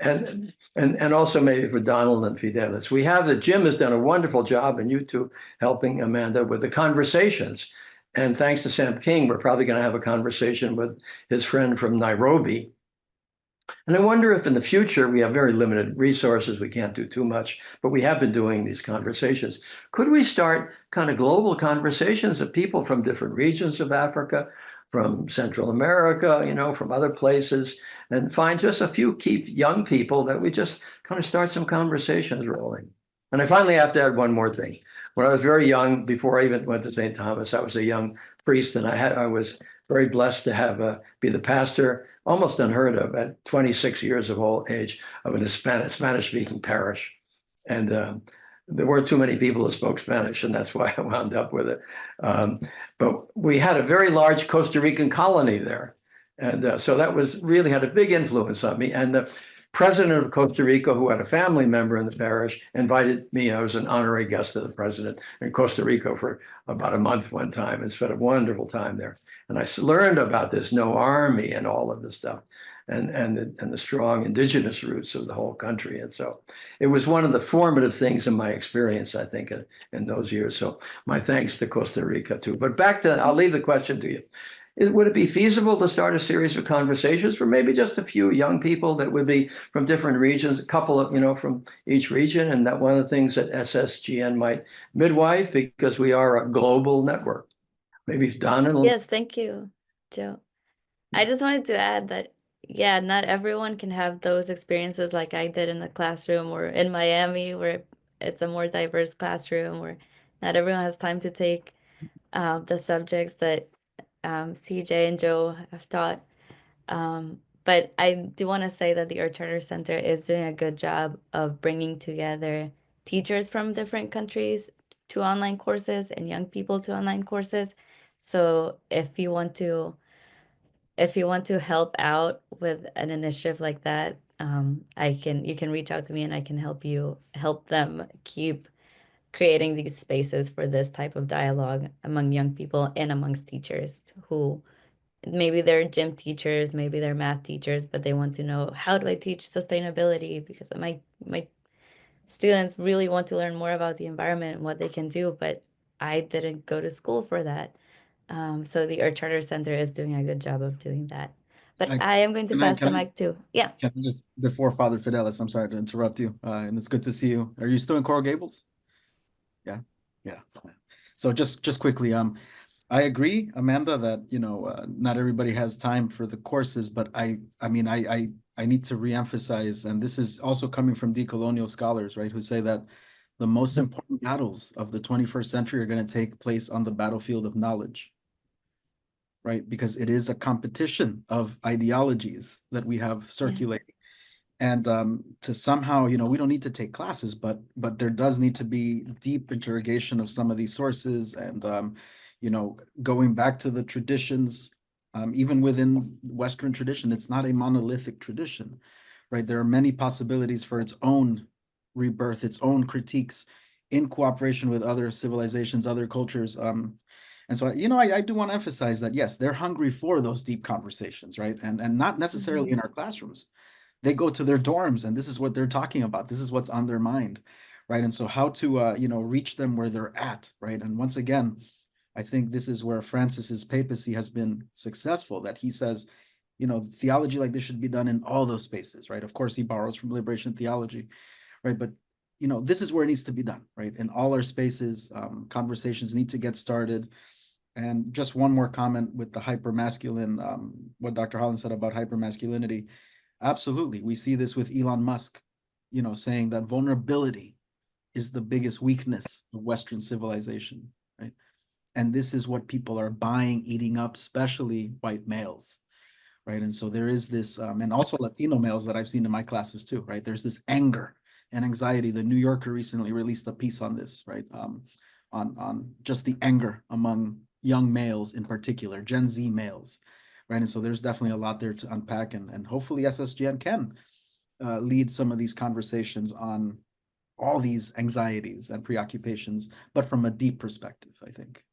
and also maybe for Donald and Fidelis. Jim has done a wonderful job, and you two helping Amanda with the conversations. And thanks to Sam King, we're probably going to have a conversation with his friend from Nairobi. And I wonder if in the future, we have very limited resources, we can't do too much, but we have been doing these conversations. Could we start kind of global conversations of people from different regions of Africa, from Central America, from other places, and find just a few key young people that we just kind of start some conversations rolling? And I finally have to add one more thing. When I was very young, before I even went to St. Thomas, I was a young priest, and I was very blessed to be the pastor, almost unheard of, at 26 years of age, of a Spanish-speaking parish. And there weren't too many people who spoke Spanish, and that's why I wound up with it. But we had a very large Costa Rican colony there. And so that really had a big influence on me. And the president of Costa Rica, who had a family member in the parish, invited me. I was an honorary guest of the president in Costa Rica for about a month one time, and spent a wonderful time there. And I learned about this no army and all of this stuff. and the strong indigenous roots of the whole country. And so it was one of the formative things in my experience, I think, in those years. So my thanks to Costa Rica too. But back to, I'll leave the question to you. Would it be feasible to start a series of conversations for maybe just a few young people that would be from different regions, a couple of, from each region? And that one of the things that SSGN might midwife, because we are a global network. Maybe Don and Yes, thank you, Joe. I just wanted to add that, yeah, not everyone can have those experiences like I did in the classroom or in Miami, where it's a more diverse classroom, where not everyone has time to take the subjects that CJ and Joe have taught. But I do want to say that the Earth Charter Center is doing a good job of bringing together teachers from different countries to online courses and young people to online courses. So if you want to help out with an initiative like that, you can reach out to me and I can help them keep creating these spaces for this type of dialogue among young people and amongst teachers who maybe they're gym teachers, maybe they're math teachers, but they want to know, how do I teach sustainability? Because my students really want to learn more about the environment and what they can do, but I didn't go to school for that. So the Earth Charter Center is doing a good job of doing that. But I am going to pass the mic to, yeah. Can I just, before Father Fidelis, I'm sorry to interrupt you, and it's good to see you. Are you still in Coral Gables? Yeah, yeah. So just quickly, I agree, Amanda, that not everybody has time for the courses, but I mean I need to reemphasize, and this is also coming from decolonial scholars, right, who say that the most important battles of the 21st century are going to take place on the battlefield of knowledge, right? Because it is a competition of ideologies that we have circulating. And to somehow, we don't need to take classes, but there does need to be deep interrogation of some of these sources and, going back to the traditions, even within Western tradition, it's not a monolithic tradition, right? There are many possibilities for its own rebirth, its own critiques in cooperation with other civilizations, other cultures. And so, I do want to emphasize that, yes, they're hungry for those deep conversations, right? And not necessarily in our classrooms. They go to their dorms and this is what they're talking about. This is what's on their mind, right? And so how to, reach them where they're at, right? And once again, I think this is where Francis's papacy has been successful, that he says, theology like this should be done in all those spaces, right? Of course, he borrows from liberation theology, right? But, this is where it needs to be done, right? In all our spaces, conversations need to get started. And just one more comment with the hypermasculine, what Dr. Holland said about hypermasculinity. Absolutely. We see this with Elon Musk, saying that vulnerability is the biggest weakness of Western civilization, right? And this is what people are buying, eating up, especially white males, right? And so there is this, and also Latino males that I've seen in my classes too, right? There's this anger and anxiety. The New Yorker recently released a piece on this, right? On just the anger among young males in particular, Gen Z males, right? And so there's definitely a lot there to unpack, and hopefully SSGN can lead some of these conversations on all these anxieties and preoccupations, but from a deep perspective, I think.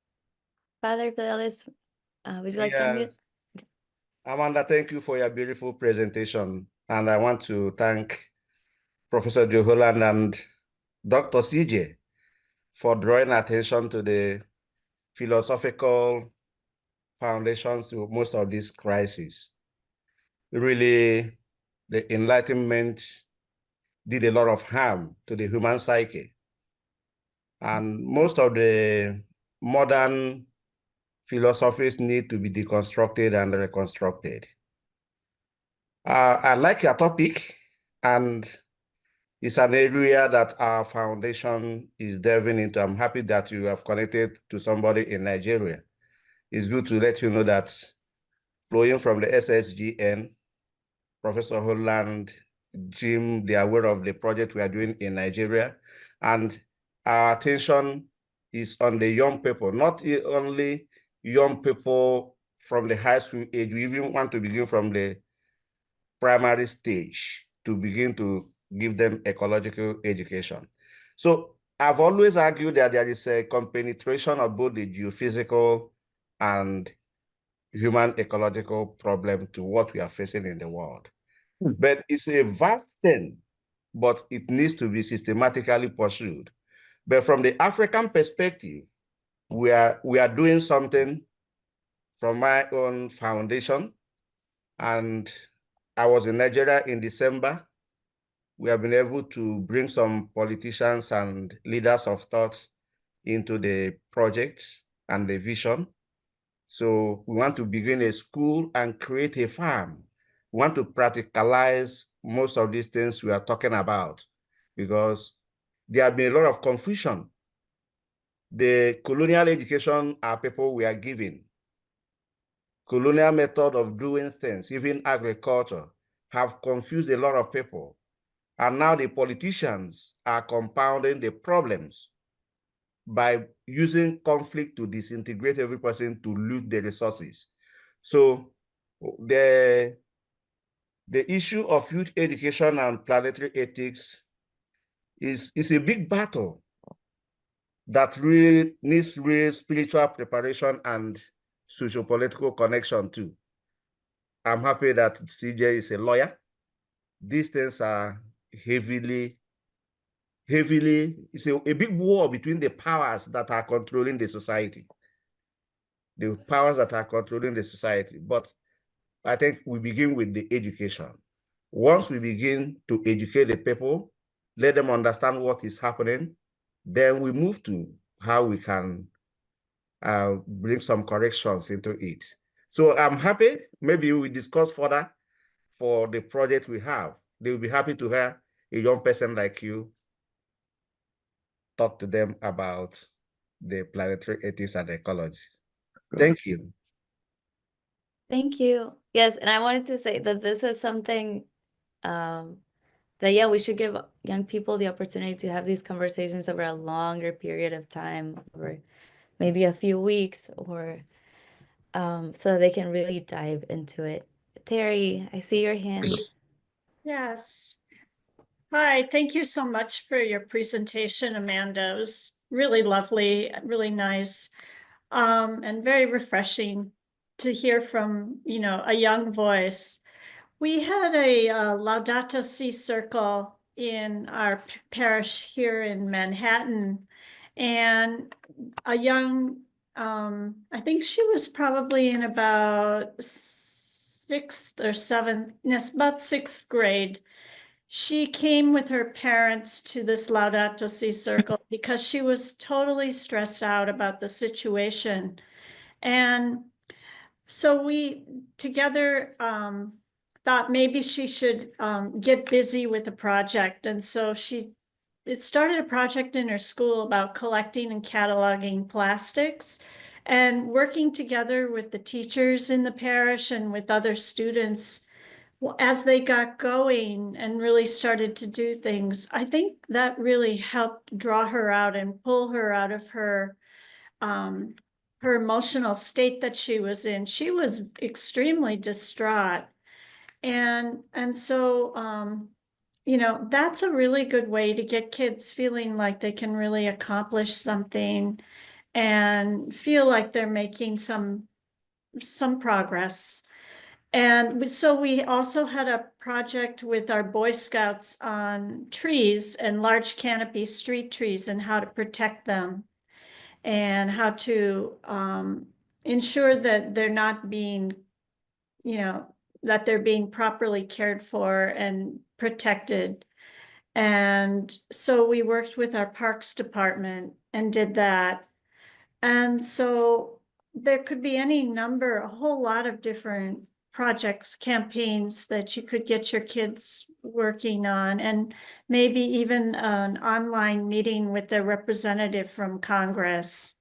Father Fidelis, would you like to unmute? Amanda, thank you for your beautiful presentation. And I want to thank Professor Joe Holland and Dr. CJ for drawing attention to the philosophical foundations to most of these crises. Really, the Enlightenment did a lot of harm to the human psyche. And most of the modern philosophies need to be deconstructed and reconstructed. I like your topic, and it's an area that our foundation is delving into. I'm happy that you have connected to somebody in Nigeria. It's good to let you know that flowing from the SSGN, Professor Holland, Jim, they are aware of the project we are doing in Nigeria. And our attention is on the young people, not only young people from the high school age. We even want to begin from the primary stage to begin to give them ecological education. So I've always argued that there is a compenetration of both the geophysical and human ecological problem to what we are facing in the world. Hmm. But it's a vast thing, but it needs to be systematically pursued. But from the African perspective, we are doing something from my own foundation. And I was in Nigeria in December. We have been able to bring some politicians and leaders of thought into the project and the vision. So we want to begin a school and create a farm. We want to practicalize most of these things we are talking about, because there have been a lot of confusion. The colonial education our people were given, colonial method of doing things, even agriculture, have confused a lot of people. And now the politicians are compounding the problems by using conflict to disintegrate every person to loot the resources. So the issue of youth education and planetary ethics is a big battle that really needs real spiritual preparation and socio-political connection too. I'm happy that CJ is a lawyer. These things are heavily, it's a big war between the powers that are controlling the society. The powers that are controlling the society. But I think we begin with the education. Once we begin to educate the people, let them understand what is happening, then we move to how we can bring some corrections into it. So I'm happy. Maybe we discuss further for the project we have. They will be happy to hear a young person like you talk to them about the planetary ethics and ecology. Good. Thank you. Thank you. Yes, and I wanted to say that this is something that, yeah, we should give young people the opportunity to have these conversations over a longer period of time, or maybe a few weeks, or so they can really dive into it. Terry, I see your hand. Yes. Hi, thank you so much for your presentation, Amanda. It was really lovely, really nice, and very refreshing to hear from, a young voice. We had a Laudato Si circle in our parish here in Manhattan, and a young, I think she was probably in about sixth or seventh, yes, about sixth grade. She came with her parents to this Laudato Si circle because she was totally stressed out about the situation. And so we together thought maybe she should get busy with the project. And so it started a project in her school about collecting and cataloging plastics, and working together with the teachers in the parish and with other students. Well, as they got going and really started to do things, I think that really helped draw her out and pull her out of her emotional state that she was in. She was extremely distraught. And so, that's a really good way to get kids feeling like they can really accomplish something and feel like they're making some progress. And so we also had a project with our Boy Scouts on trees and large canopy street trees and how to protect them, and how to ensure that they're not being, that they're being properly cared for and protected. And so we worked with our Parks Department and did that. And so there could be any number, a whole lot of different projects, campaigns that you could get your kids working on, and maybe even an online meeting with their representative from Congress,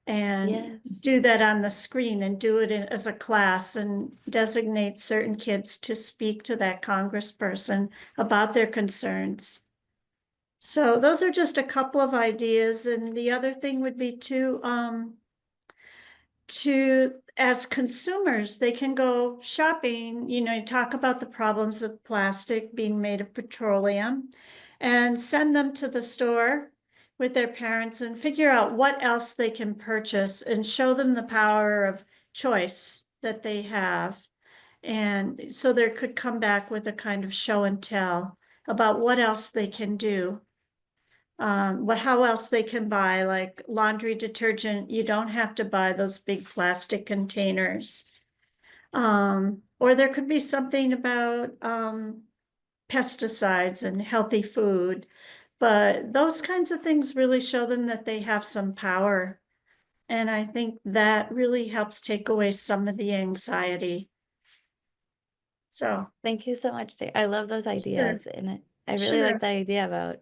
and Yes. do that on the screen and do it as a class, and designate certain kids to speak to that congressperson about their concerns. So those are just a couple of ideas. And the other thing would be to as consumers, they can go shopping, talk about the problems of plastic being made of petroleum, and send them to the store with their parents and figure out what else they can purchase, and show them the power of choice that they have. And so they could come back with a kind of show and tell about what else they can do. How else they can buy, like laundry detergent. You don't have to buy those big plastic containers. Or there could be something about pesticides and healthy food. But those kinds of things really show them that they have some power. And I think that really helps take away some of the anxiety. So, Thank you so much. I love those ideas, and I really Sure. like that idea about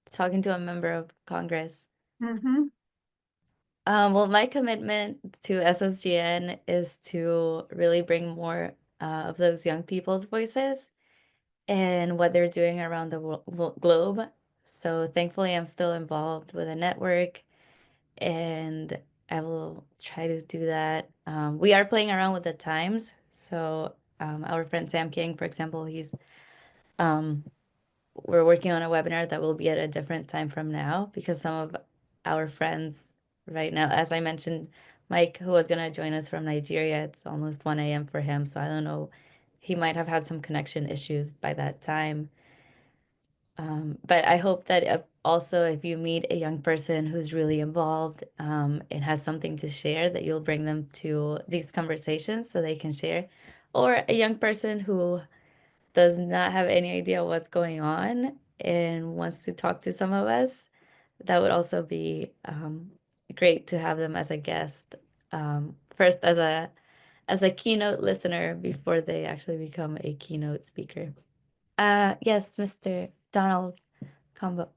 talking to a member of Congress. mhm. Well, my commitment to SSGN is to really bring more of those young people's voices and what they're doing around the globe. So thankfully, I'm still involved with a network, and I will try to do that. We are playing around with the times. So our friend Sam King, for example, we're working on a webinar that will be at a different time from now because some of our friends right now, as I mentioned, Mike, who was going to join us from Nigeria, it's almost 1 a.m. for him. So I don't know, he might have had some connection issues by that time. But I hope that also if you meet a young person who's really involved and has something to share, that you'll bring them to these conversations so they can share. Or a young person who does not have any idea what's going on and wants to talk to some of us, that would also be great to have them as a guest. First as a keynote listener before they actually become a keynote speaker. Yes, Mr. Donald Combo.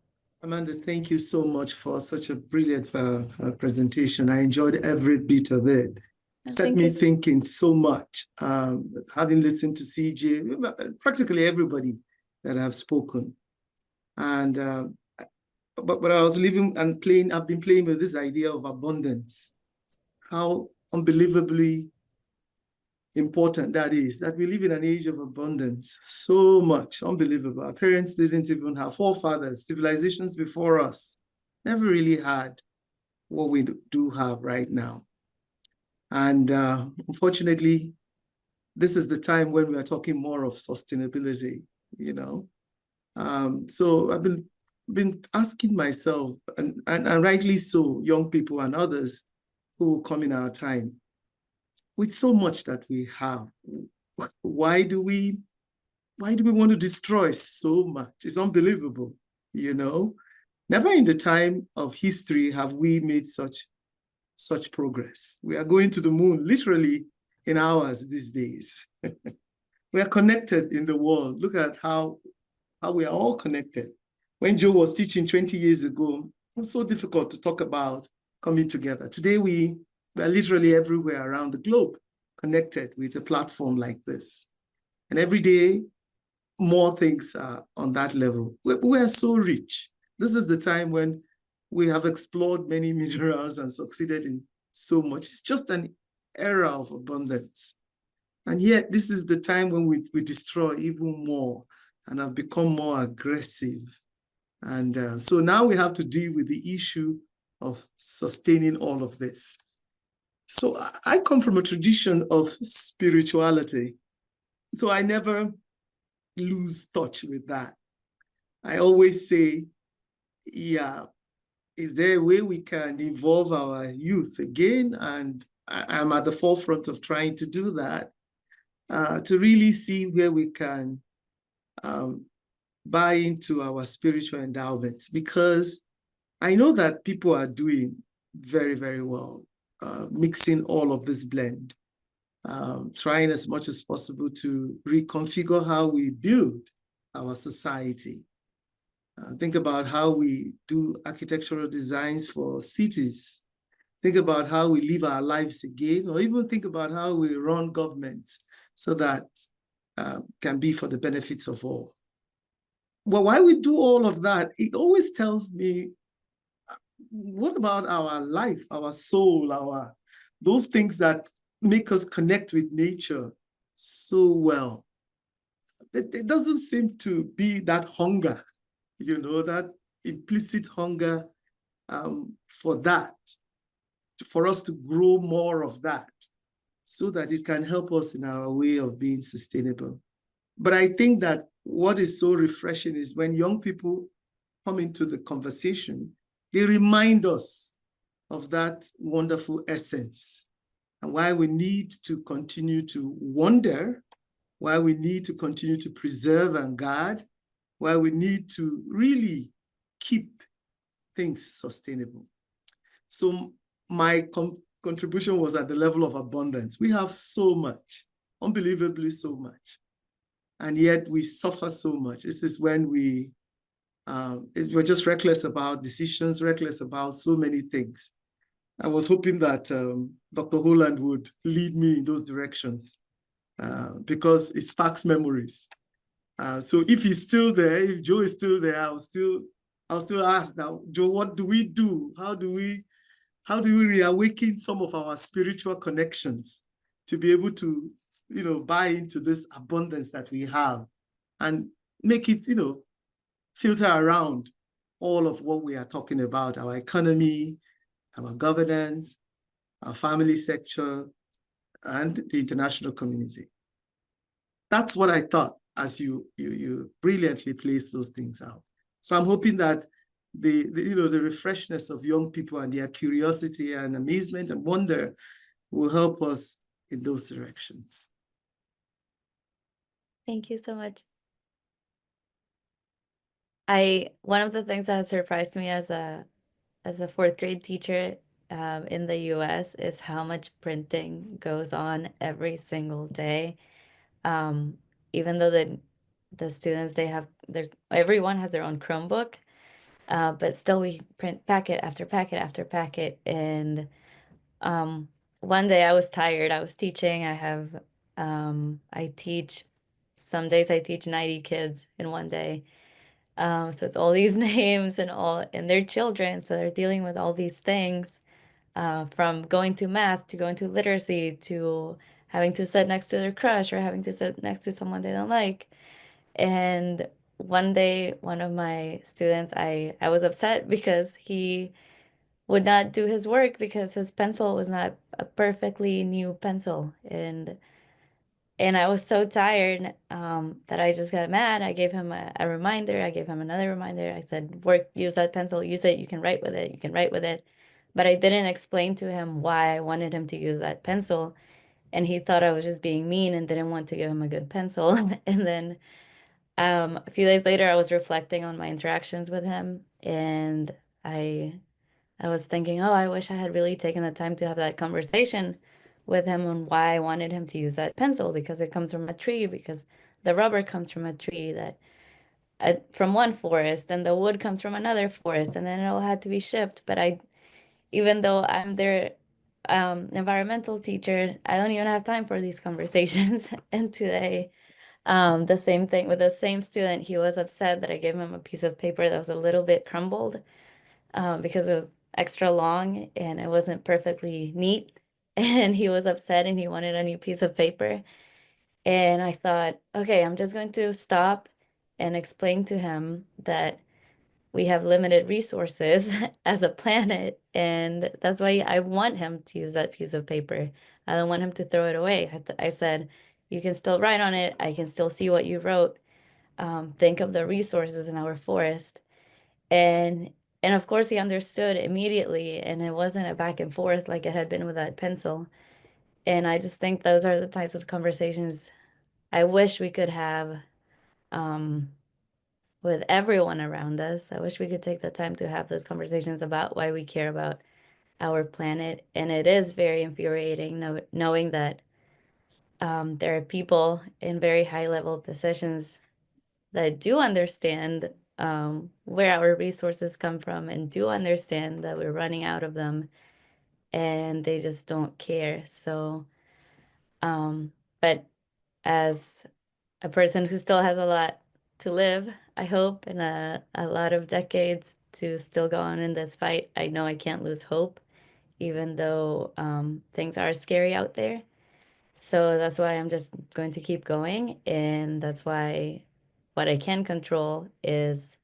Amanda, thank you so much for such a brilliant presentation. I enjoyed every bit of it. Set Thank me you. thinking so much. Having listened to CJ, practically everybody that have spoken. And but I was living and playing, I've been playing with this idea of abundance. How unbelievably important that is, that we live in an age of abundance. So much, unbelievable. Our parents didn't even have, forefathers, civilizations before us never really had what we do have right now. And unfortunately, this is the time when we are talking more of sustainability, you know. So I've been asking myself, and rightly so, young people and others who will come in our time, with so much that we have, why do we want to destroy so much? It's unbelievable, you know. Never in the time of history have we made such progress. We are going to the moon literally in hours these days. We are connected in the world. Look at how we are all connected. When Joe was teaching 20 years ago, it was so difficult to talk about coming together. Today we are literally everywhere around the globe, connected with a platform like this. And every day, more things are on that level. We are so rich. This is the time when we have explored many minerals and succeeded in so much. It's just an era of abundance. And yet, this is the time when we destroy even more and have become more aggressive. And so now we have to deal with the issue of sustaining all of this. So I come from a tradition of spirituality. So I never lose touch with that. I always say, yeah, is there a way we can involve our youth again? And I'm at the forefront of trying to do that, to really see where we can buy into our spiritual endowments, because I know that people are doing very, very well, mixing all of this blend, trying as much as possible to reconfigure how we build our society. Think about how we do architectural designs for cities. Think about how we live our lives again, or even think about how we run governments so that can be for the benefits of all. Well, while we do all of that, it always tells me, what about our life, our soul, those things that make us connect with nature so well? It doesn't seem to be that hunger, you know, that implicit hunger for that, for us to grow more of that. so that it can help us in our way of being sustainable. But I think that what is so refreshing is when young people come into the conversation, they remind us of that wonderful essence and why we need to continue to wonder, why we need to continue to preserve and guard, why we need to really keep things sustainable. So my contribution was at the level of abundance. We have so much, unbelievably so much, and yet we suffer so much. This is when we're just reckless about decisions, reckless about so many things. I was hoping that Dr. Holland would lead me in those directions because it sparks memories. So if he's still there, if Joe is still there, I'll still ask now, Joe, what do we do? How do we reawaken some of our spiritual connections to be able to, buy into this abundance that we have and make it, filter around all of what we are talking about, our economy, our governance, our family sector, and the international community. That's what I thought as you brilliantly placed those things out. So I'm hoping that the refreshness of young people and their curiosity and amazement and wonder will help us in those directions. Thank you so much. One of the things that has surprised me as a fourth grade teacher in the US is how much printing goes on every single day. Even though the students, everyone has their own Chromebook, but still we print packet after packet after packet. And one day I was tired. I was teaching. Some days I teach 90 kids in one day. So it's all these names and their children. So they're dealing with all these things, from going to math to going to literacy to having to sit next to their crush or having to sit next to someone they don't like. And one day, one of my students, I was upset because he would not do his work because his pencil was not a perfectly new pencil. And I was so tired that I just got mad. I gave him a reminder. I gave him another reminder. I said, use that pencil, use it. You can write with it. You can write with it. But I didn't explain to him why I wanted him to use that pencil. And he thought I was just being mean and didn't want to give him a good pencil. And then a few days later, I was reflecting on my interactions with him. And I was thinking, oh, I wish I had really taken the time to have that conversation with him on why I wanted him to use that pencil, because it comes from a tree, because the rubber comes from a tree from one forest, and the wood comes from another forest, and then it all had to be shipped. But even though I'm their environmental teacher, I don't even have time for these conversations. And today, the same thing with the same student, he was upset that I gave him a piece of paper that was a little bit crumbled. Because it was extra long and it wasn't perfectly neat. And he was upset and he wanted a new piece of paper. And I thought, okay, I'm just going to stop and explain to him that we have limited resources as a planet. And that's why I want him to use that piece of paper. I don't want him to throw it away. I said, you can still write on it. I can still see what you wrote. Think of the resources in our forest. And of course he understood immediately, and it wasn't a back and forth like it had been with that pencil. And I just think those are the types of conversations I wish we could have with everyone around us. I wish we could take the time to have those conversations about why we care about our planet. And it is very infuriating knowing that there are people in very high level positions that do understand where our resources come from and do understand that we're running out of them, and they just don't care. So, but as a person who still has a lot to live, I hope, and a lot of decades to still go on in this fight, I know I can't lose hope, even though things are scary out there. So that's why I'm just going to keep going. And that's why what I can control is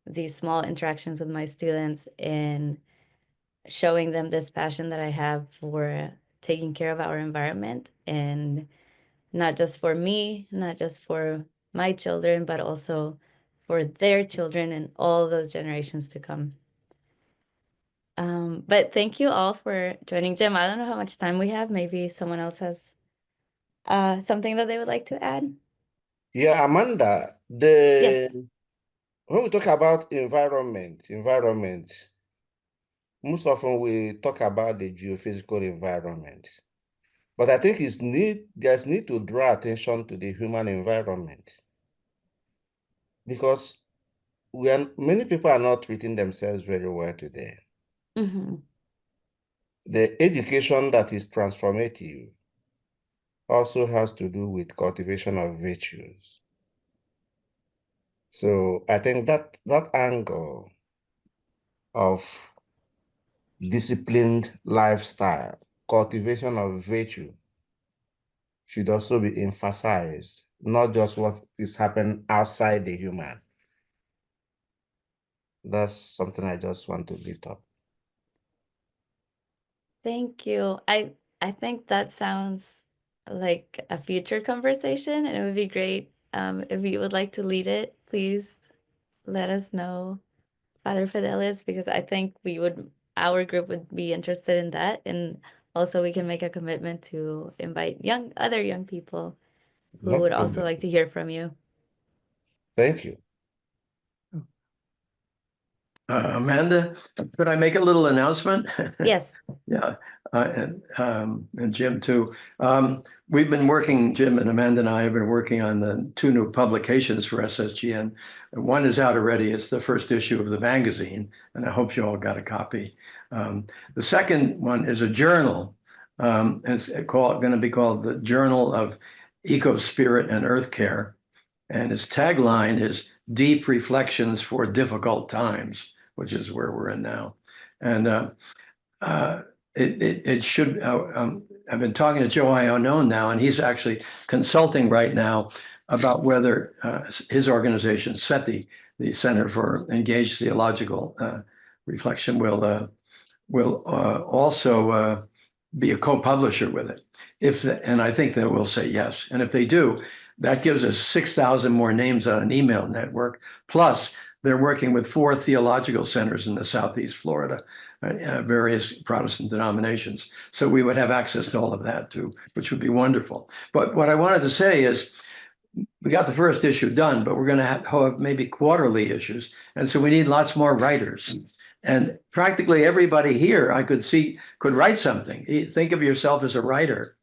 these small interactions with my students and showing them this passion that I have for taking care of our environment, and not just for me, not just for my children, but also for their children and all those generations to come. But thank you all for joining. Jim, I don't know how much time we have. Maybe someone else has something that they would like to add. Yeah, Amanda, Yes. when we talk about environment, most often we talk about the geophysical environment. But I think there's need to draw attention to the human environment, because many people are not treating themselves very well today. Mm-hmm. The education that is transformative also has to do with cultivation of virtues. So I think that angle of disciplined lifestyle, cultivation of virtue, should also be emphasized, not just what is happening outside the human. That's something I just want to lift up. Thank you. I think that sounds like a future conversation, and it would be great if you would like to lead it. Please let us know, Father Fidelis, because I think our group would be interested in that, and also we can make a commitment to invite other young people who No would also problem. like to hear from you. Thank you. Amanda, could I make a little announcement? Yes. Yeah, and Jim too. We've been working, Jim and Amanda and I have been working on the 2 new publications for SSGN. One is out already. It's the first issue of the magazine, and I hope you all got a copy. The second one is a journal. It's going to be called the Journal of Eco Spirit and Earth Care. And its tagline is Deep Reflections for Difficult Times, which is where we're in now. And it should, I've been talking to Joe Iannone now, and he's actually consulting right now about whether his organization, SETI, the Center for Engaged Theological Reflection, will also be a co-publisher with it. And I think they will say yes. And if they do, that gives us 6,000 more names on an email network. Plus, they're working with 4 theological centers in the Southeast Florida, various Protestant denominations. So we would have access to all of that too, which would be wonderful. But what I wanted to say is, we got the first issue done, but we're going to have maybe quarterly issues. And so we need lots more writers. And practically everybody here I could see could write something. Think of yourself as a writer.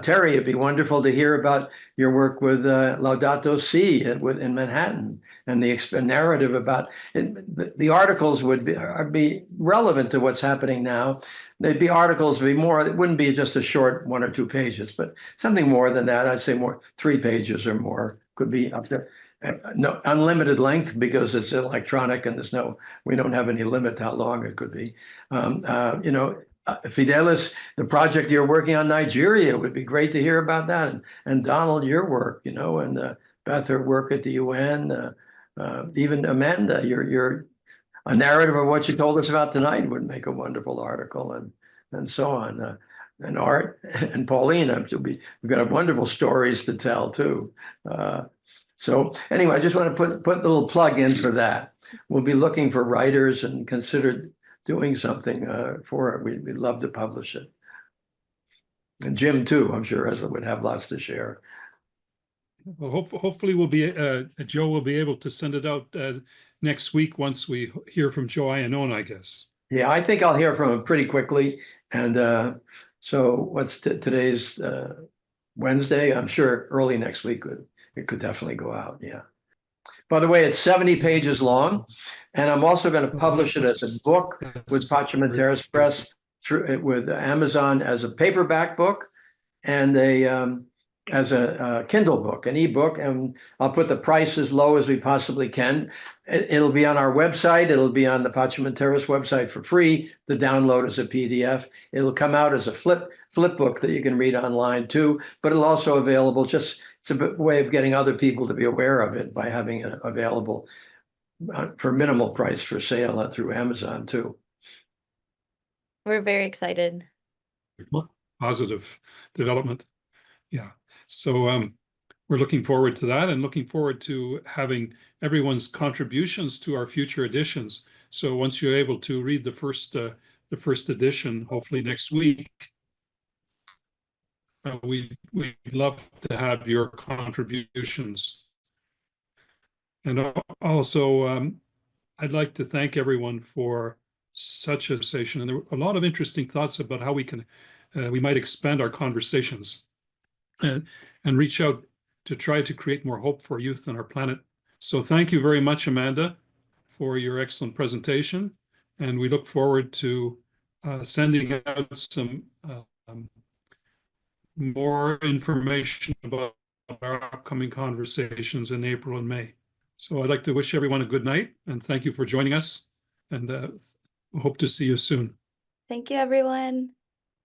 Terry, it'd be wonderful to hear about your work with Laudato Si in Manhattan, and the narrative about it. The articles would be relevant to what's happening now. They'd be articles, it wouldn't be just a short 1 or 2 pages, but something more than that. I'd say more, 3 pages or more could be up there. No unlimited length, because it's electronic and we don't have any limit how long it could be. Fidelis, the project you're working on Nigeria, would be great to hear about that. And Donald, your work, and Beth, her work at the UN, even Amanda, your a narrative of what you told us about tonight would make a wonderful article, and so on. And Art and Pauline, we've got wonderful stories to tell too. So anyway, I just want to put a little plug in for that. We'll be looking for writers and consider doing something for it. We'd love to publish it. And Jim too, I'm sure, would have lots to share. Well, hopefully Joe will be able to send it out next week once we hear from Joe Iannone, I guess. Yeah, I think I'll hear from him pretty quickly. And so what's today's Wednesday? I'm sure early next week it could definitely go out. Yeah. By the way, it's 70 pages long, and I'm also going to publish it as a book with Pachamenteras Press with Amazon as a paperback book, and as a Kindle book, an ebook, and I'll put the price as low as we possibly can. It'll be on our website. It'll be on the Pachamenteras website for free. The download is a PDF. It'll come out as a flip book that you can read online too, but it'll also available it's a way of getting other people to be aware of it by having it available for minimal price for sale through Amazon too. We're very excited. positive development. Yeah. So we're looking forward to that and looking forward to having everyone's contributions to our future editions. So once you're able to read the first edition, hopefully next week, we'd love to have your contributions. And also, I'd like to thank everyone for such a session. And there were a lot of interesting thoughts about how we might expand our conversations and reach out to try to create more hope for youth on our planet. So thank you very much, Amanda, for your excellent presentation. And we look forward to sending out some more information about our upcoming conversations in April and May. So I'd like to wish everyone a good night and thank you for joining us, and hope to see you soon. Thank you, everyone.